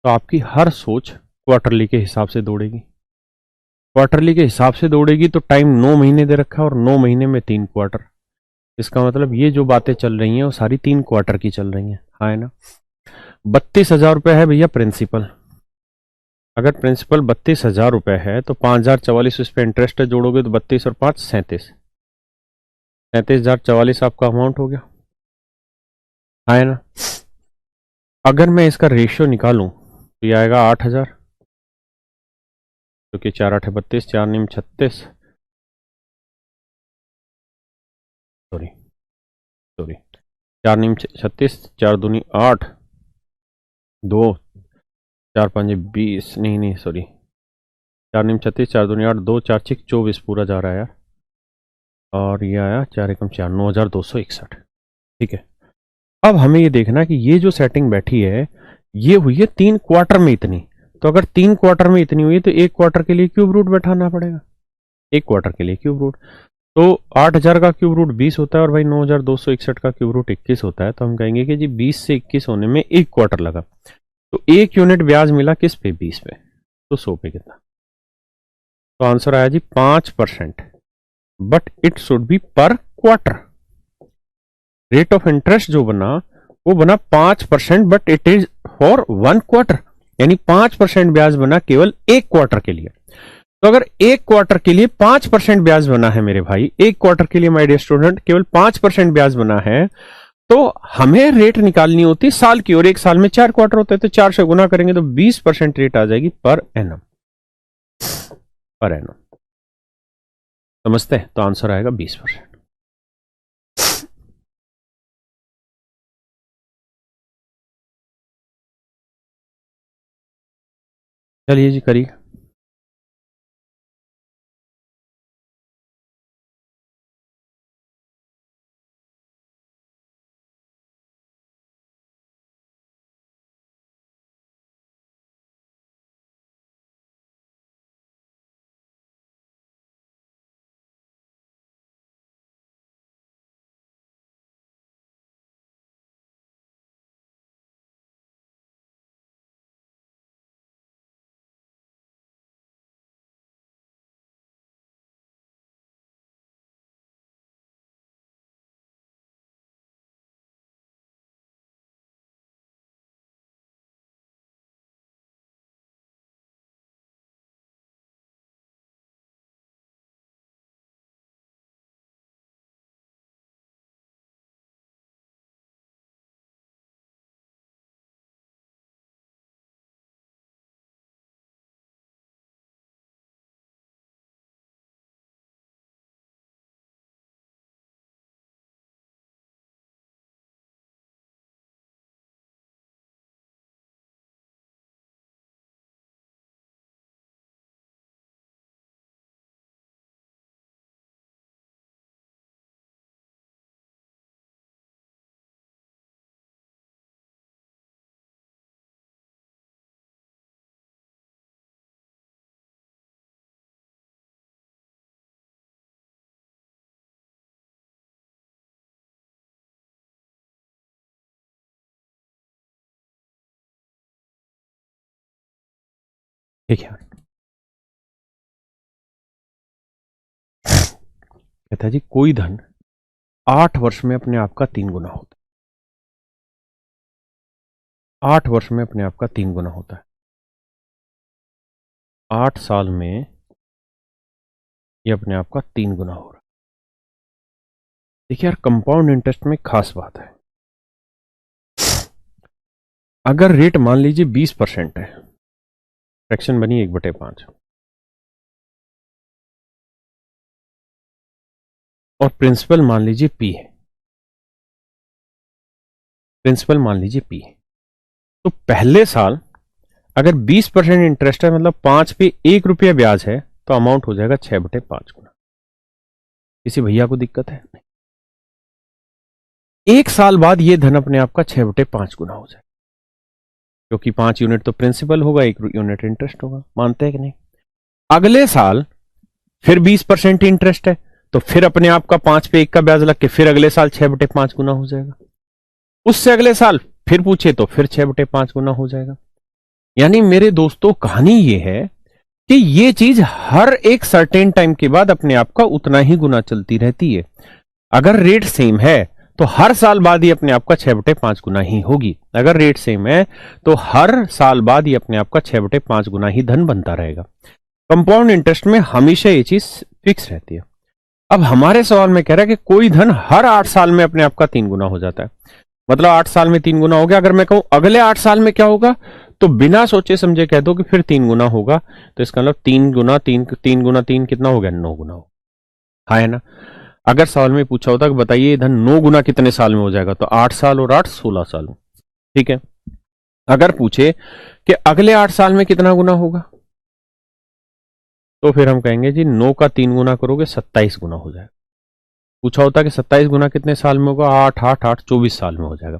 तो आपकी हर सोच क्वार्टरली के हिसाब से दौड़ेगी। क्वार्टरली के हिसाब से दौड़ेगी तो टाइम 9 महीने दे रखा है, और 9 महीने में 3 क्वार्टर। इसका मतलब ये जो बातें चल रही हैं वो सारी 3 क्वार्टर की चल रही हैं, हाँ है ना। 32,000 रुपये है भैया प्रिंसिपल। अगर प्रिंसिपल 32,000 रुपये है तो 5,044 उस पर इंटरेस्ट जोड़ोगे तो 32 और 5 37, 37,044 आपका अमाउंट हो गया, हाँ है ना। अगर मैं इसका रेशियो निकालूं तो ये आएगा 8,000, क्योंकि 4 8 32, 4 9 36, सॉरी सॉरी 4 9 36, 4 दूनी 8, 2 4 5 20, नहीं सॉरी 4 9 36, 4 दूनी 8, 2 4 6 24 पूरा जा रहा है यार। और ये आया 4 एकम 4, 9,261। ठीक है, अब हमें ये देखना कि ये जो सेटिंग बैठी है ये हुई है 3 क्वार्टर में इतनी। तो अगर 3 क्वार्टर में इतनी हुई तो 1 क्वार्टर के लिए क्यूब रूट बैठाना पड़ेगा। 1 क्वार्टर के लिए क्यूब रूट, तो 8,000 का क्यूब रूट 20 होता है और भाई 9,261 का क्यूब रूट 21 होता है। तो हम कहेंगे कि जी 20 से 21 होने में 1 क्वार्टर लगा, तो 1 यूनिट ब्याज मिला किस पे, 20 पे, तो 100 पे कितना। तो आंसर आया जी 5%, बट इट शुड बी पर क्वार्टर। रेट ऑफ इंटरेस्ट जो बना वो बना 5%, but it is for 1 quarter, यानी 5% ब्याज बना केवल 1 क्वार्टर के लिए। तो अगर 1 क्वार्टर के लिए 5% ब्याज बना है मेरे भाई, 1 क्वार्टर के लिए माय डियर स्टूडेंट केवल 5% ब्याज बना है, तो हमें रेट निकालनी होती साल की, और 1 साल में 4 क्वार्टर होते हैं, तो 4 से गुना करेंगे तो 20% रेट आ जाएगी पर एनम। पर एनम समझते हैं, तो आंसर आएगा 20%। चलिए जी करिए। ठीक है, कहता है जी कोई धन 8 वर्ष में अपने आप का 3 गुना होता है। 8 वर्ष में अपने आप का 3 गुना होता है। 8 साल में ये अपने आप का 3 गुना हो रहा है। देखिए यार, कंपाउंड इंटरेस्ट में खास बात है, अगर रेट मान लीजिए 20% है, फ्रैक्शन बनी 1/5, और प्रिंसिपल मान लीजिए P है, प्रिंसिपल मान लीजिए P है, तो पहले साल अगर 20% इंटरेस्ट है, मतलब 5 पे 1 रुपया ब्याज है, तो अमाउंट हो जाएगा 6/5 गुना। किसी भैया को दिक्कत है? नहीं। 1 साल बाद ये धन अपने आप का 6/5 गुना हो जाए, क्योंकि 5 यूनिट तो प्रिंसिपल होगा, 1 यूनिट इंटरेस्ट होगा। मानते हैं कि नहीं? अगले साल फिर 20% इंटरेस्ट है, तो फिर अपने आप का 5 पे 1 का ब्याज लग के फिर अगले साल 6/5 गुना हो जाएगा। उससे अगले साल फिर पूछे तो फिर 6/5 गुना हो जाएगा। यानी मेरे दोस्तों, कहानी ये है कि ये चीज हर एक सर्टेन टाइम के बाद अपने आप का उतना ही गुना चलती रहती है। अगर रेट सेम है तो हर साल बाद ही अपने आप का 6/5 गुना ही होगी। अगर रेट सेम है तो हर साल बाद ही अपने आप का 6/5 गुना ही धन बनता रहेगा। कंपाउंड इंटरेस्ट में हमेशा ये चीज फिक्स रहती है। अब हमारे सवाल में कह रहा है कि कोई धन हर 8 साल में अपने आप का 3 गुना हो जाता है। मतलब 8 साल में 3 गुना हो गया। अगर मैं कहूं अगले 8 साल में क्या होगा, तो बिना सोचे समझे कह दो कि फिर 3 गुना होगा, तो इसका मतलब 3 गुना 3 कितना हो गया, 9 गुना हो। हाँ है ना। अगर सवाल में पूछा होता कि बताइए इधर 9 गुना कितने साल में हो जाएगा, तो 8 साल और 8 16 साल में। ठीक है। अगर पूछे कि अगले 8 साल में कितना गुना होगा, तो फिर हम कहेंगे जी 9 का 3 गुना करोगे 27 गुना हो जाएगा। पूछा होता कि 27 गुना कितने साल में होगा, 8 8 8 24 साल में हो जाएगा।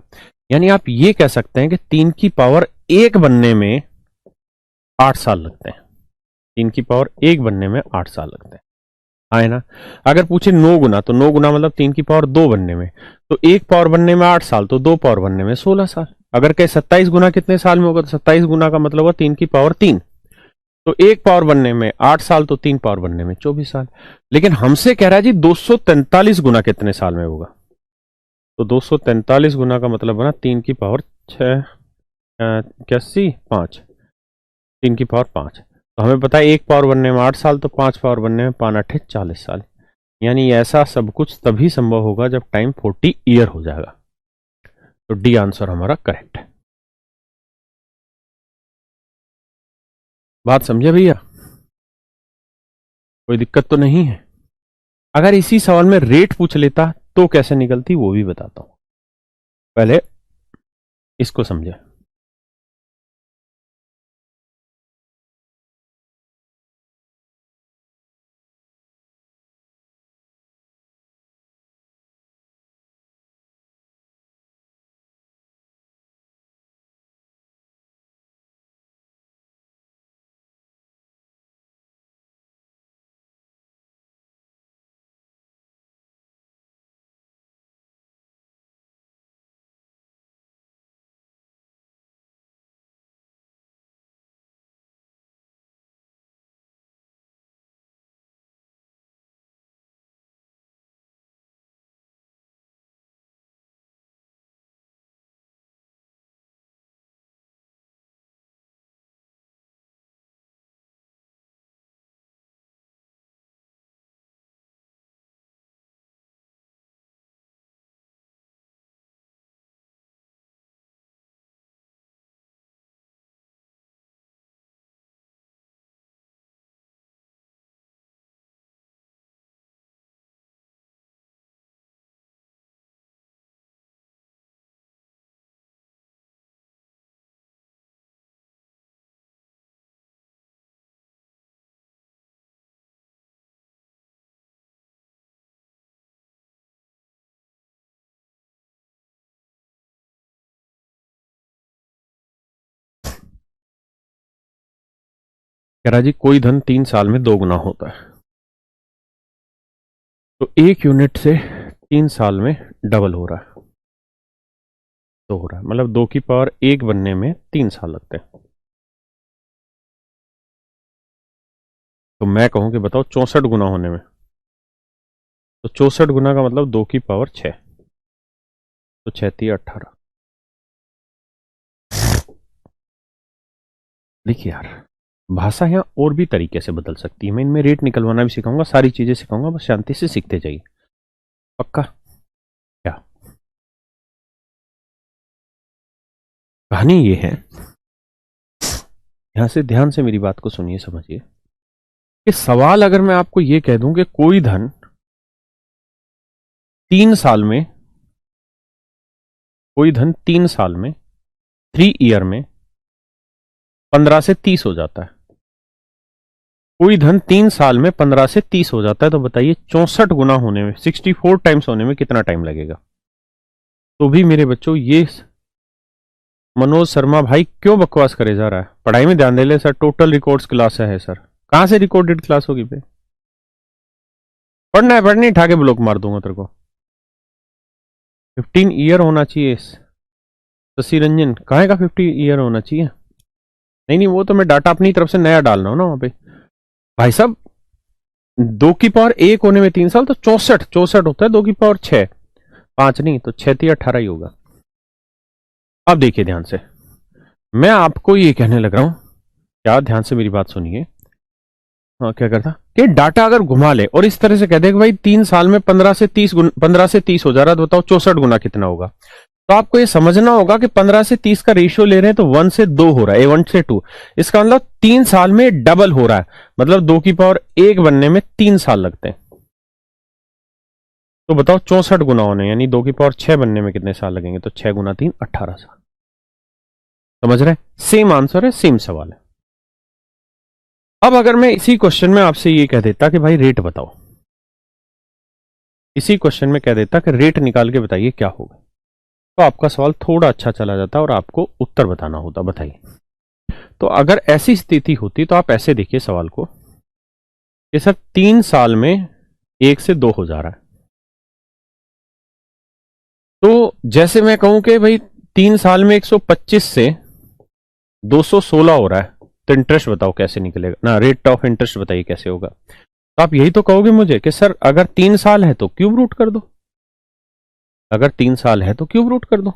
यानी आप ये कह सकते हैं कि 3 की पावर 1 बनने में 8 साल लगते हैं। 3 की पावर 1 बनने में 8 साल लगते हैं। हाँ है ना। अगर पूछे 9 गुना, तो 9 गुना मतलब 3 की पावर 2 बनने में, तो 1 पावर बनने में 8 साल, तो 2 पावर बनने में 16 साल। अगर कहे 27 गुना कितने साल में होगा, तो 27 गुना का मतलब होगा 3 की पावर 3, तो 1 पावर बनने में 8 साल, तो 3 पावर बनने में 24 साल। लेकिन हमसे कह रहा है जी 243 गुना कितने साल में होगा, तो 243 गुना का मतलब बना 3 की पावर 6 81 5, 3 की पावर 5। तो हमें पता है 1 पावर बनने में 8 साल, तो 5 पावर बनने में 5 8 40 साल। यानी ऐसा सब कुछ तभी संभव होगा जब टाइम 40 ईयर हो जाएगा। तो डी आंसर हमारा करेक्ट है। बात समझे भैया, कोई दिक्कत तो नहीं है। अगर इसी सवाल में रेट पूछ लेता तो कैसे निकलती, वो भी बताता हूं, पहले इसको समझे। कह रहा जी कोई धन 3 साल में 2 गुना होता है, तो 1 यूनिट से 3 साल में डबल हो रहा है, तो हो रहा है मतलब 2 की पावर 1 बनने में 3 साल लगते हैं। तो मैं कहूं कि बताओ 64 गुना होने में, तो 64 गुना का मतलब 2 की पावर 6, तो 6 3 18। देखिए यार, भाषा यहाँ और भी तरीके से बदल सकती है। मैं इनमें रेट निकलवाना भी सिखाऊंगा, सारी चीजें सिखाऊंगा, बस शांति से सीखते जाइए। पक्का। क्या कहानी ये है, यहां से ध्यान से मेरी बात को सुनिए, समझिए कि सवाल अगर मैं आपको ये कह दूं कि कोई धन 3 साल में, कोई धन 3 साल में 3 ईयर में 15 से 30 हो जाता है, कोई धन 3 साल में 15 से 30 हो जाता है, तो बताइए 64 गुना होने में, 64 टाइम्स होने में कितना टाइम लगेगा। तो भी मेरे बच्चों ये मनोज शर्मा भाई क्यों बकवास करे जा रहा है, पढ़ाई में ध्यान दे ले सर, टोटल रिकॉर्ड्स क्लास है सर। कहां से रिकॉर्डेड क्लास होगी पे, पढ़ना है पढ़नी, ठाके ब्लॉक मार दूंगा तेरे को। 15 ईयर होना चाहिए। शशि रंजन कहे का 50 ईयर होना चाहिए, नहीं नहीं वो तो मैं डाटा अपनी तरफ से नया डाल रहा हूं ना वहां पे। भाई साहब 2 की पावर 1 होने में 3 साल, तो 64 64 होता है, 2 की पावर 6, 5 नहीं, तो 6 3 18 ही होगा। अब देखिए ध्यान से, मैं आपको ये कहने लग रहा हूं, क्या ध्यान से मेरी बात सुनिए। हाँ क्या करता कि डाटा अगर घुमा ले और इस तरह से कह दे कि भाई 3 साल में 15 से 30 हो जा रहा है, तो बताओ 64 गुना कितना होगा। तो आपको ये समझना होगा कि 15 से 30 का रेशियो ले रहे हैं तो 1 से 2 हो रहा है, 1 से 2। इसका मतलब 3 साल में डबल हो रहा है, मतलब 2 की पावर 1 बनने में 3 साल लगते हैं। तो बताओ 64 गुना होने, यानी 2 की पावर 6 बनने में कितने साल लगेंगे? तो 6 गुना 3 18 साल। समझ रहे हैं? सेम आंसर है, सेम सवाल है। अब अगर मैं इसी क्वेश्चन में आपसे ये कह देता कि भाई रेट बताओ, इसी क्वेश्चन में कह देता कि रेट निकाल के बताइए क्या होगा, तो आपका सवाल थोड़ा अच्छा चला जाता और आपको उत्तर बताना होता। बताइए, तो अगर ऐसी स्थिति होती तो आप ऐसे देखिए सवाल को कि सर 3 साल में 1 से 2 हो जा रहा है। तो जैसे मैं कहूं कि भाई 3 साल में 125 से 216 हो रहा है, तो इंटरेस्ट बताओ कैसे निकलेगा ना, रेट ऑफ इंटरेस्ट बताइए कैसे होगा। तो आप यही तो कहोगे मुझे कि सर अगर 3 साल है तो क्यूब रूट कर दो, अगर 3 साल है तो क्यूब रूट कर दो।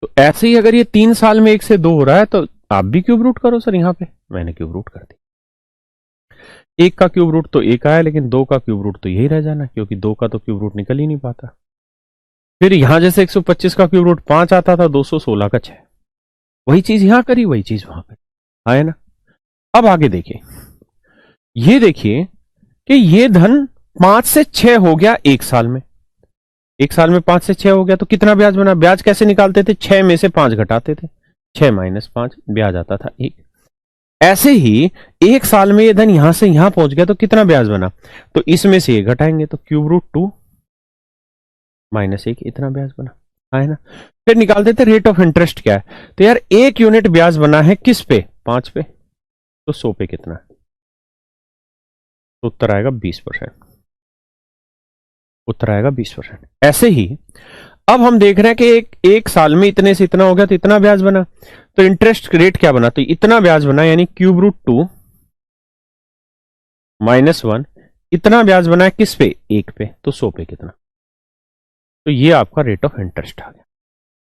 तो ऐसे ही अगर ये 3 साल में 1 से 2 हो रहा है तो आप भी क्यूब रूट करो सर। यहां पे मैंने क्यूब रूट कर दी। 1 का क्यूब रूट तो 1 आया, लेकिन 2 का क्यूब रूट तो यही रह जाना, क्योंकि 2 का तो क्यूब रूट निकल ही नहीं पाता। फिर यहां जैसे 125 का क्यूब रूट 5 आता था, 216 का 6, वही चीज यहां करी, वही चीज वहां करी, है ना। अब आगे देखिए, ये देखिए कि ये धन 5 से 6 हो गया 1 साल में। 1 साल में 5 से 6 हो गया तो कितना ब्याज बना? ब्याज कैसे निकालते थे? 6 में से 5 घटाते थे, 6 माइनस 5, ब्याज आता था 1। ऐसे ही 1 साल में ये धन यहां से यहां पहुंच गया तो कितना ब्याज बना? तो इसमें से ये घटाएंगे तो क्यूब रूट 2 माइनस 1, इतना ब्याज बना, है ना। फिर निकालते थे रेट ऑफ इंटरेस्ट क्या है। तो यार 1 यूनिट ब्याज बना है किस पे? 5 पे, तो 100 पे कितना है? तो उत्तर आएगा 20%। उत्तर आएगा 20%। ऐसे ही अब हम देख रहे हैं कि एक साल में इतने से इतना हो गया तो इतना ब्याज बना, तो इंटरेस्ट रेट क्या बना? तो इतना ब्याज बना, यानी क्यूब रूट 2 माइनस 1, इतना ब्याज बना है किस पे? 1 पे, तो 100 पे कितना? तो ये आपका रेट ऑफ इंटरेस्ट आ गया।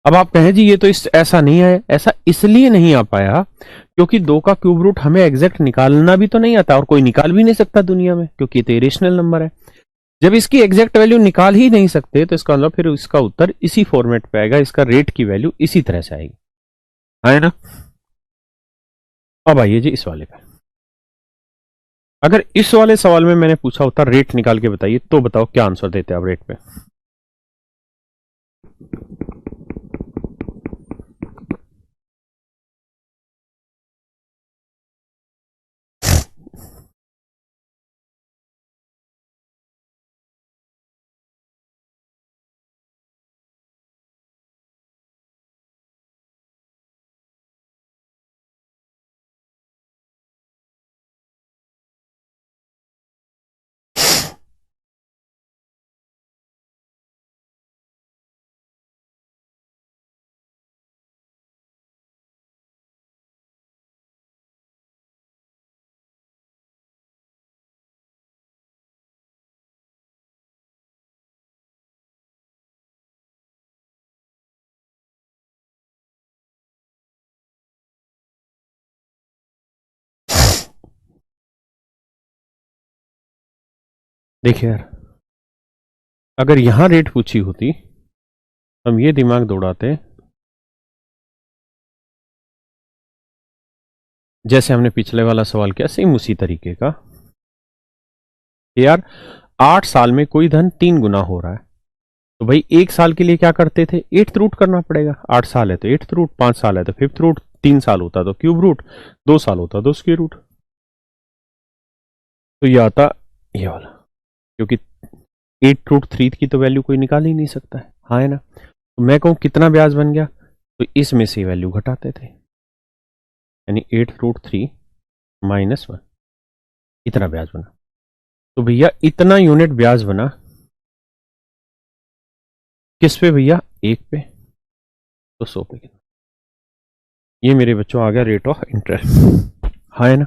अब आप कहें जी ये तो ऐसा नहीं है, ऐसा इसलिए नहीं आ पाया क्योंकि 2 का क्यूब रूट हमें एग्जैक्ट निकालना भी तो नहीं आता, और कोई निकाल भी नहीं सकता दुनिया में, क्योंकि ये तो इरेशनल नंबर है। जब इसकी एग्जैक्ट वैल्यू निकाल ही नहीं सकते तो इसका मतलब फिर इसका उत्तर इसी फॉर्मेट पे आएगा, इसका रेट की वैल्यू इसी तरह से आएगी, है ना। अब आइए जी इस वाले पे। अगर इस वाले सवाल में मैंने पूछा होता रेट निकाल के बताइए, तो बताओ क्या आंसर देते आप रेट पे? देखिए यार, अगर यहां रेट पूछी होती, हम ये दिमाग दौड़ाते जैसे हमने पिछले वाला सवाल किया, सेम उसी तरीके का। यार 8 साल में कोई धन 3 गुना हो रहा है, तो भाई 1 साल के लिए क्या करते थे? 8th रूट करना पड़ेगा। 8 साल है तो 8th रूट, 5 साल है तो 5th रूट, 3 साल होता तो क्यूब रूट, 2 साल होता तो स्क्वायर रूट। तो ये आता ये वाला, क्योंकि 8 रूट 3 की तो वैल्यू कोई निकाल ही नहीं सकता है, हाँ है ना। तो मैं कहूं कितना ब्याज बन गया, तो इसमें से वैल्यू घटाते थे, यानी 8 रूट 3 माइनस 1, इतना ब्याज बना। तो भैया इतना यूनिट ब्याज बना किस पे भैया? 1 पे, तो 100 पे कितना? ये मेरे बच्चों आ गया रेट ऑफ इंटरेस्ट, हाँ है ना।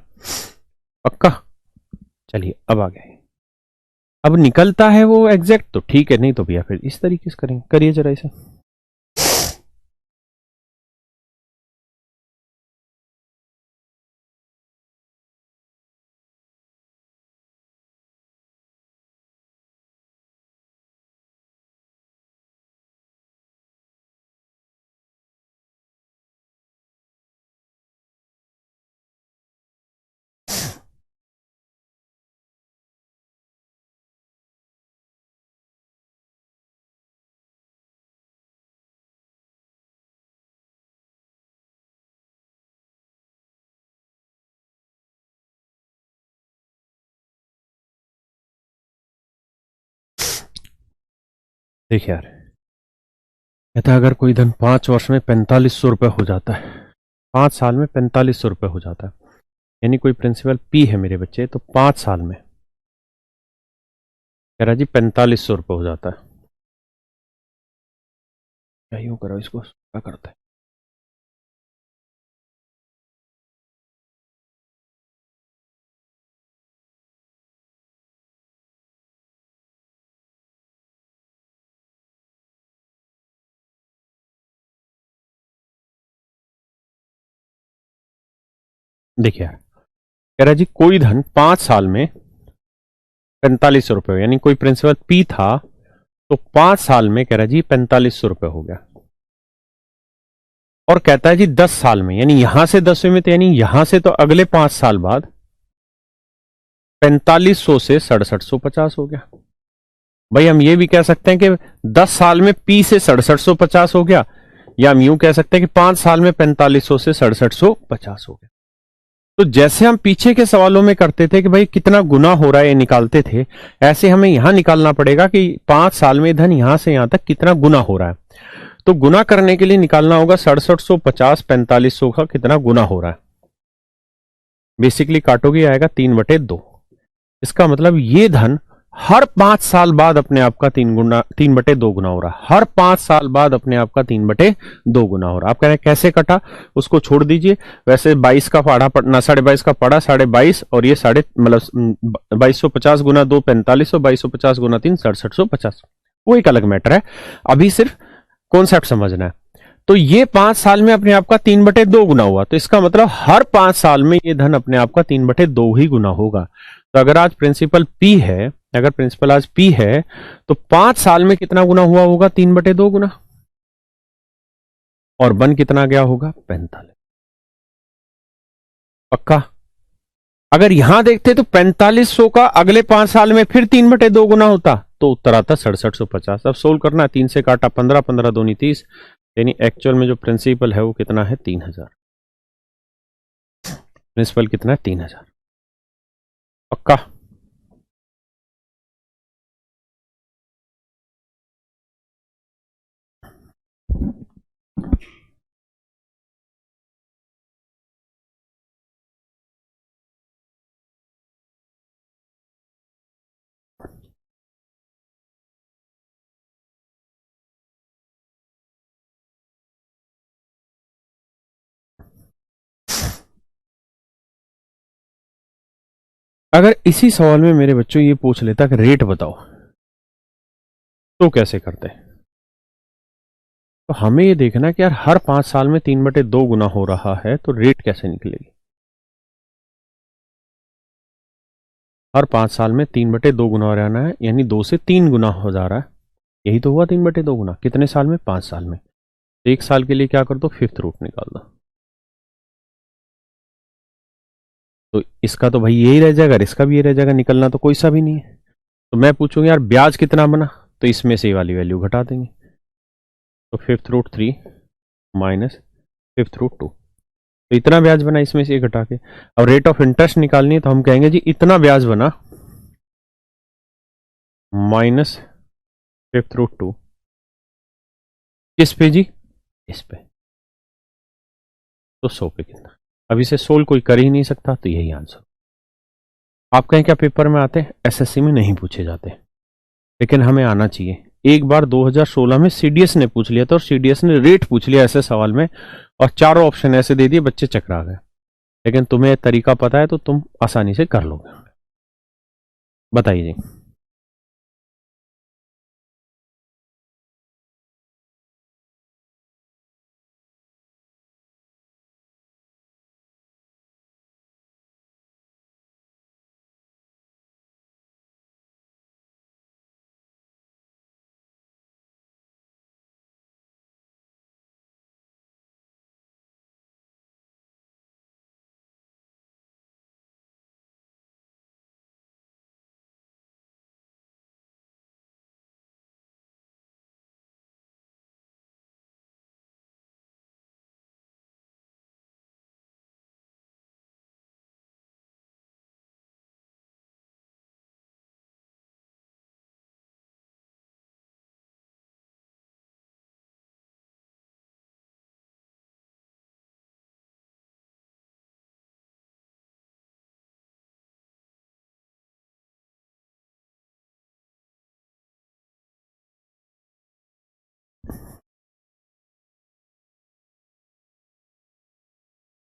पक्का? चलिए अब आ गए। अब निकलता है वो एग्जैक्ट तो ठीक है, नहीं तो भैया फिर इस तरीके से करेंगे। करिए जरा इसे। देखिए यार, कहता है अगर कोई धन 5 वर्ष में 4500 रुपये हो जाता है, 5 साल में 4500 रुपये हो जाता है, यानी कोई प्रिंसिपल पी है मेरे बच्चे, तो 5 साल में कह रहा जी 4500 रुपये हो जाता है। क्या यूं करो इसको, क्या करता है? देखिए यार, कह रहा जी कोई धन 5 साल में 4500 रुपये, यानी कोई प्रिंसिपल पी था, तो 5 साल में कह रहा जी 4500 रुपये हो गया। और कहता है जी 10 साल में, यानी यहां से 10वें में, तो यानी यहां से तो अगले 5 साल बाद 4500 से 6750 हो गया। भाई हम ये भी कह सकते हैं कि 10 साल में पी से 6750 हो गया, या हम यूं कह सकते हैं कि 5 साल में 4500 से 6750 हो गया। तो जैसे हम पीछे के सवालों में करते थे कि भाई कितना गुना हो रहा है ये निकालते थे, ऐसे हमें यहां निकालना पड़ेगा कि 5 साल में धन यहां से यहां तक कितना गुना हो रहा है। तो गुना करने के लिए निकालना होगा 6750 4500 का कितना गुना हो रहा है। बेसिकली काटोगे आएगा 3/2। इसका मतलब ये धन हर 5 साल बाद अपने आप का 3/2 गुना हो रहा है। हर 5 साल बाद अपने आप का 3/2 गुना हो रहा है। आप कह रहे हैं कैसे कटा, उसको छोड़ दीजिए। वैसे 22 का पढ़ा पढ़ना, 22.5 का पढ़ा 22.5, और ये साढ़े मतलब 2250 गुना 2 4500, 2250 गुना 3 6750, वो एक अलग मैटर है। अभी सिर्फ कॉन्सेप्ट समझना है। तो ये 5 साल में अपने आप का 3/2 गुना हुआ, तो इसका मतलब हर 5 साल में ये धन अपने आप का 3/2 ही गुना होगा। तो अगर आज प्रिंसिपल पी है, अगर प्रिंसिपल आज पी है, तो 5 साल में कितना गुना हुआ होगा? 3/2 गुना। और बन कितना गया होगा? 45। पक्का? अगर यहां देखते तो 4500 का अगले 5 साल में फिर 3/2 गुना होता, तो उत्तर आता 6750। अब सोल्व करना है, 3 से काटा 15, 15 दूनी 30, यानी एक्चुअल में जो प्रिंसिपल है वो कितना है? 3000। प्रिंसिपल कितना है? 3000। पक्का? अगर इसी सवाल में मेरे बच्चों ये पूछ लेता कि रेट बताओ, तो कैसे करते? तो हमें ये देखना कि यार हर 5 साल में 3/2 गुना हो रहा है, तो रेट कैसे निकलेगी? हर 5 साल में 3/2 गुना हो रहना है, यानी 2 से 3 गुना हो जा रहा है। यही तो हुआ 3/2 गुना। कितने साल में? 5 साल में। तो 1 साल के लिए क्या कर दो? फिफ्थ रूट निकाल दो। तो इसका तो भाई यही रह जाएगा, इसका भी ये रह जाएगा, निकलना तो कोई सा भी नहीं है। तो मैं पूछूंगा यार ब्याज कितना बना, तो इसमें से ये वाली वैल्यू घटा देंगे। तो fifth root 3 minus fifth root 2, तो इतना ब्याज बना इसमें से ये घटा के। अब रेट ऑफ इंटरेस्ट निकालनी है, तो हम कहेंगे जी इतना ब्याज बना माइनस फिफ्थ रूट 2। किस पे जी? इस पे। तो 100 पे कितना? अब इसे सोल्व कोई कर ही नहीं सकता, तो यही आंसर। आप कहें क्या पेपर में आते? एसएससी में नहीं पूछे जाते, लेकिन हमें आना चाहिए। एक बार 2016 में सीडीएस ने पूछ लिया था, और सीडीएस ने रेट पूछ लिया ऐसे सवाल में, और चारों ऑप्शन ऐसे दे दिए, बच्चे चकरा गए। लेकिन तुम्हें तरीका पता है, तो तुम आसानी से कर लोगे। बताइए जी।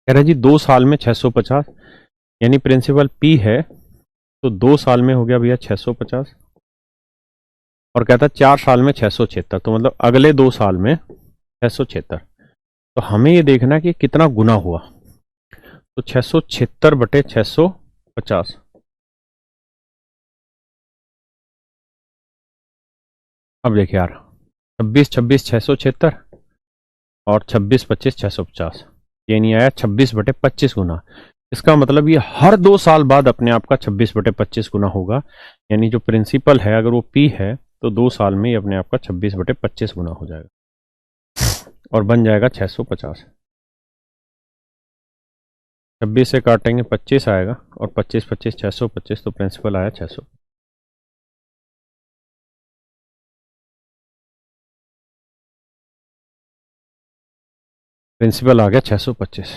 कह रहा है जी 2 साल में 650, यानी प्रिंसिपल पी है तो 2 साल में हो गया भैया 650, और कहता है 4 साल में 676, तो मतलब अगले 2 साल में 676। तो हमें ये देखना है कि कितना गुना हुआ। तो 676 बटे 650, अब देखिए यार, 26 26 676 और 26 25 650, ये नहीं आया 26/25 गुना। इसका मतलब ये हर 2 साल बाद अपने आप का 26/25 गुना होगा। यानी जो प्रिंसिपल है अगर वो पी है तो 2 साल में ये अपने आप का 26/25 गुना हो जाएगा और बन जाएगा 650। 26 से काटेंगे 25 आएगा और 25 25 625, तो प्रिंसिपल आया 600। प्रिंसिपल आ गया 625।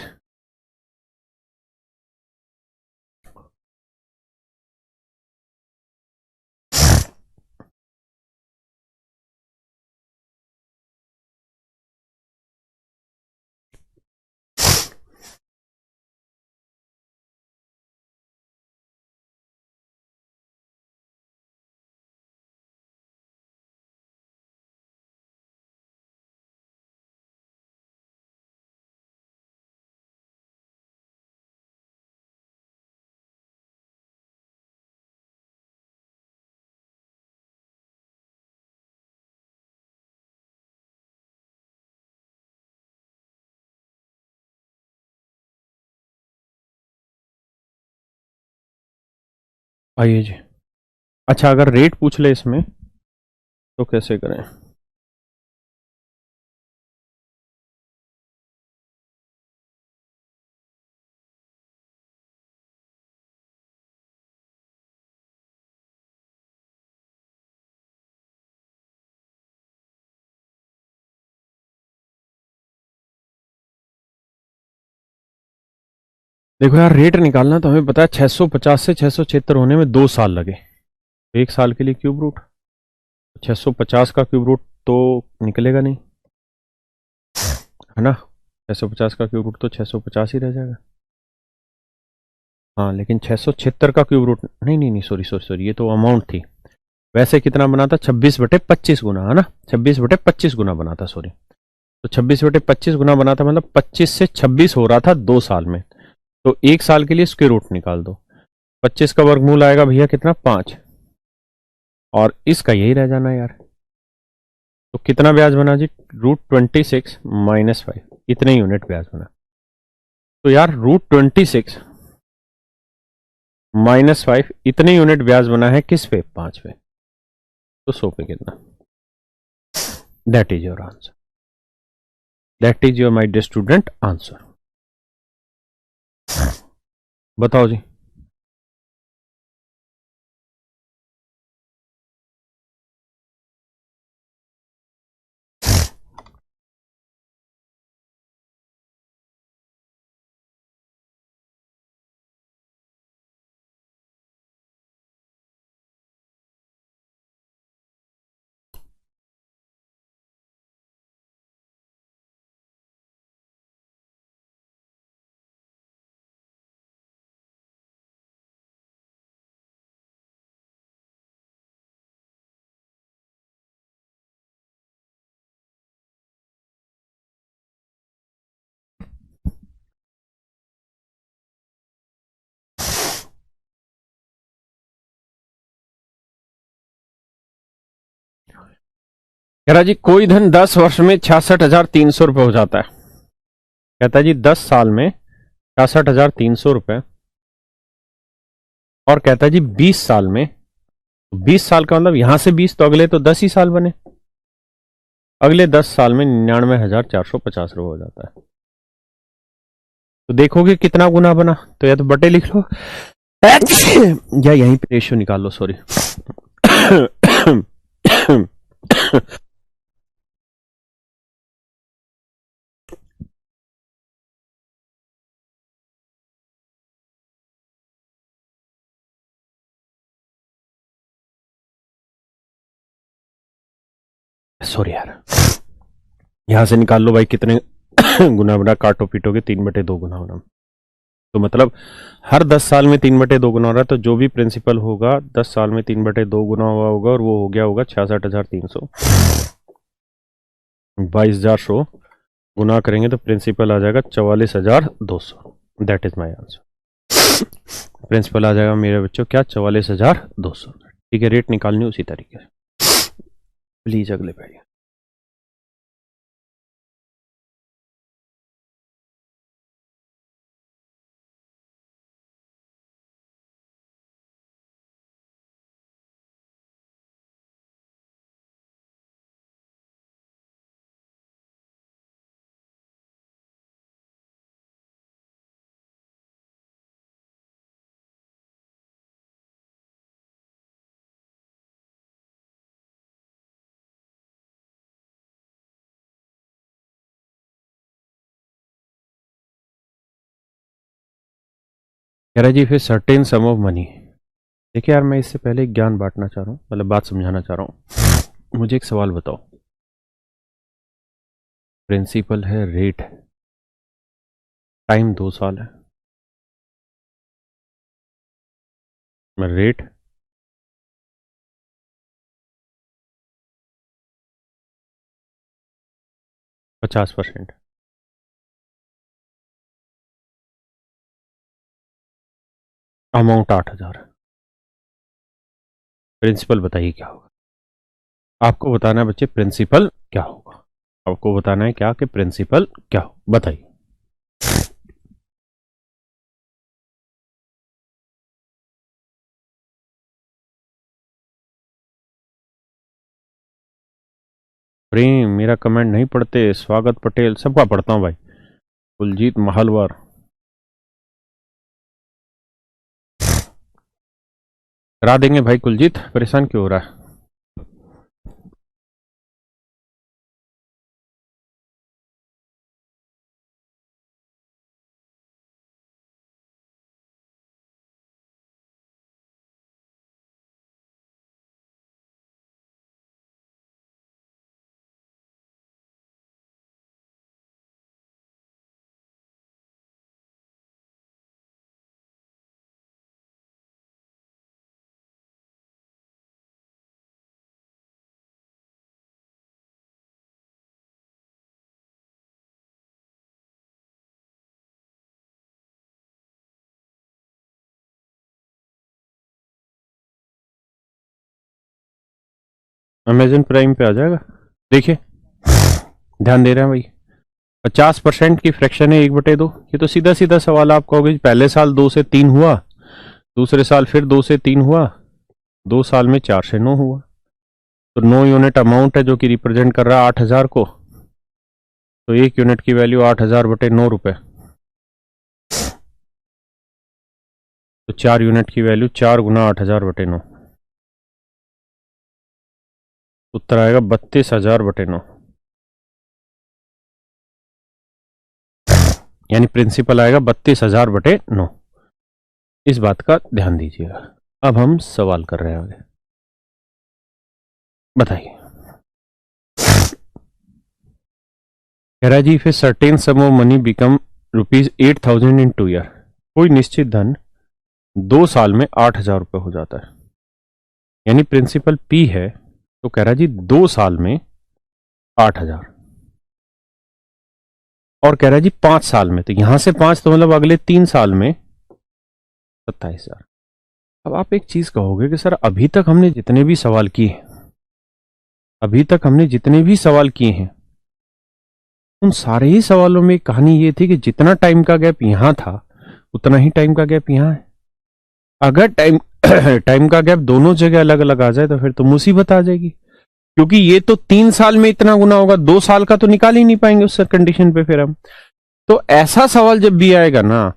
आइए जी। अच्छा, अगर रेट पूछ ले इसमें तो कैसे करें? देखो यार, रेट निकालना तो हमें पता है 650 से 676 होने में 2 साल लगे, तो 1 साल के लिए क्यूब रूट 650 का क्यूब रूट तो निकलेगा नहीं, है ना? 650 का क्यूब रूट तो 650 ही रह जाएगा। हाँ, लेकिन 676 का क्यूब रूट नहीं नहीं नहीं, सॉरी सॉरी सॉरी, ये तो अमाउंट थी। वैसे कितना बना था? 26/25 गुना, है ना? 26/25 गुना बना था, सॉरी। तो 26/25 गुना बना था, मतलब 25 से 26 हो रहा था 2 साल में। तो 1 साल के लिए स्क्वायर रूट निकाल दो। 25 का वर्गमूल आएगा भैया कितना? 5, और इसका यही रह जाना यार। तो कितना ब्याज बना जी? √26 - 5, इतने यूनिट ब्याज बना। तो यार √26 - 5 इतने यूनिट ब्याज बना है किस पे? 5 पे। तो 100 पे कितना? That is your answer, that is your my dear student answer. बताओ जी। कह रहा जी कोई धन 10 वर्ष में 66,300 रुपये हो जाता है। कहता है जी 10 साल में 66,300 रुपये, और कहता है जी 20 साल में, 20 साल का मतलब यहां से 20 तो अगले तो 10 ही साल बने, अगले 10 साल में 99,450 रुपये हो जाता है। तो देखोगे कितना गुना बना, तो या तो बटे लिख लो या यहीं पे रेशियो निकाल लो, सॉरी। सॉरी यार, यहां से निकाल लो भाई कितने गुना बना काटो पीटोगे 3/2 गुना होना। तो मतलब हर 10 साल में 3/2 गुना हो रहा है, तो जो भी प्रिंसिपल होगा 10 साल में 3/2 गुना हुआ होगा और वो हो गया होगा 66,300। 22,100 गुना करेंगे तो प्रिंसिपल आ जाएगा 44,200। That is my answer. Principal आ जाएगा मेरे बच्चों क्या, 44,200। ठीक है, रेट निकालनी उसी तरीके से। प्लीज अगले पेज। कह रहा जी फिर सर्टेन सम ऑफ मनी। देखिए यार, मैं इससे पहले एक ज्ञान बांटना चाह रहा हूँ, मतलब बात समझाना चाह रहा हूँ। मुझे एक सवाल बताओ, प्रिंसिपल है, रेट है, टाइम 2 साल है, रेट 50%, अमाउंट 8,000 है। प्रिंसिपल बताइए क्या होगा। आपको बताना है बच्चे प्रिंसिपल क्या होगा। आपको बताना है क्या कि प्रिंसिपल क्या हो, बताइए। प्रेम मेरा कमेंट नहीं पढ़ते, स्वागत पटेल सबका पढ़ता हूँ भाई। कुलजीत महलवार, करा देंगे भाई। कुलजीत परेशान क्यों हो रहा है। अमेजन प्राइम पे आ जाएगा। देखिए ध्यान दे रहे हैं भाई, 50% की फ्रैक्शन है 1/2। ये तो सीधा सीधा सवाल आप कहोगे पहले साल 2 से 3 हुआ, दूसरे साल फिर 2 से 3 हुआ, 2 साल में 4 से 9 हुआ। तो 9 यूनिट अमाउंट है जो कि रिप्रेजेंट कर रहा है 8,000 को। तो 1 यूनिट की वैल्यू 8,000/9 रुपए। तो 4 यूनिट की वैल्यू 4 गुना 8,000/9। उत्तर आएगा 32,000/9। यानी प्रिंसिपल आएगा 32,000/9। इस बात का ध्यान दीजिएगा। अब हम सवाल कर रहे हैं आगे, बताइए। कह रहा है जी फिर certain sum of money become ₹8,000 in 2 year. कोई निश्चित धन 2 साल में 8,000 रुपये हो जाता है। यानी प्रिंसिपल P है, तो कह रहा है जी 2 साल में 8,000। और कह रहा है जी 5 साल में, तो यहां से 5 तो मतलब अगले 3 साल में 27,000। अब आप एक चीज कहोगे कि सर अभी तक हमने जितने भी सवाल किए, उन सारे ही सवालों में कहानी ये थी कि जितना टाइम का गैप यहां था उतना ही टाइम का गैप यहां है। अगर टाइम टाइम का गैप दोनों जगह अलग अलग आ जाए तो फिर तो मुसीबत आ जाएगी, क्योंकि ये तो 3 साल में इतना गुना होगा, 2 साल का तो निकाल ही नहीं पाएंगे उस कंडीशन पे फिर हम। तो ऐसा सवाल जब भी आएगा ना,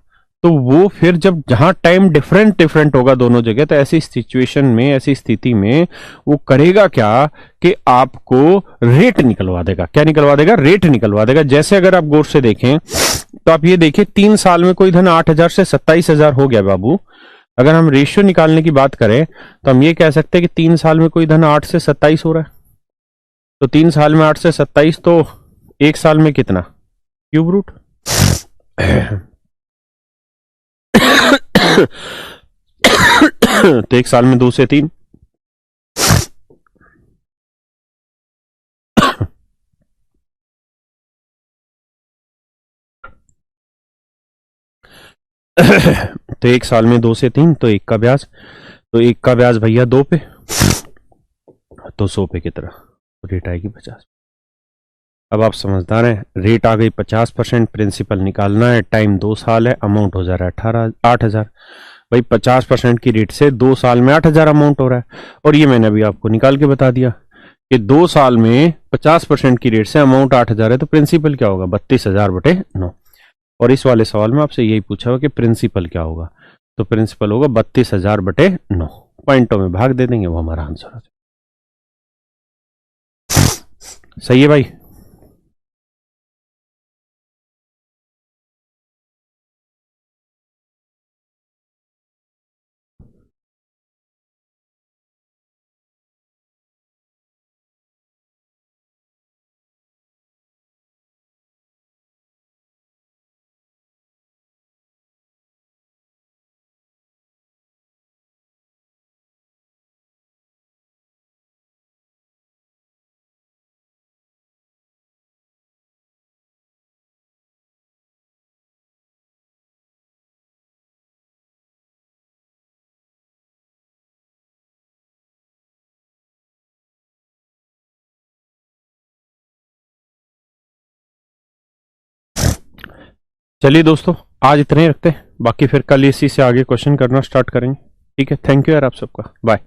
तो वो फिर जब जहां टाइम डिफरेंट डिफरेंट होगा दोनों जगह, तो ऐसी सिचुएशन में, ऐसी स्थिति में वो करेगा क्या कि आपको रेट निकलवा देगा। क्या निकलवा देगा? रेट निकलवा देगा। जैसे अगर आप गौर से देखें तो आप ये देखिए 3 साल में कोई धन 8,000 से 27,000 हो गया बाबू। अगर हम रेशियो निकालने की बात करें तो हम ये कह सकते हैं कि 3 साल में कोई धन 8 से 27 हो रहा है। तो 3 साल में 8 से 27, तो 1 साल में कितना? Cube root. तो एक साल में 2 से 3, तो एक साल में 2 से 3, तो एक का ब्याज, तो एक का ब्याज भैया 2 पे, तो 100 पे की तरह, तो रेट आएगी 50। अब आप समझदार हैं, रेट आ गई 50%, प्रिंसिपल निकालना है, टाइम 2 साल है, अमाउंट हो जा रहा है 8,000। भाई 50% की रेट से 2 साल में 8,000 अमाउंट हो रहा है, और ये मैंने अभी आपको निकाल के बता दिया कि 2 साल में 50% की रेट से अमाउंट 8,000 है, तो प्रिंसिपल क्या होगा 32,000/9। और इस वाले सवाल में आपसे यही पूछा हुआ कि प्रिंसिपल क्या होगा, तो प्रिंसिपल होगा 32,000/9। पॉइंटों में भाग दे देंगे, वो हमारा आंसर है। सही है भाई। चलिए दोस्तों, आज इतने ही रखते हैं, बाकी फिर कल इसी से आगे क्वेश्चन करना स्टार्ट करेंगे। ठीक है, थैंक यू यार आप सबका, बाय।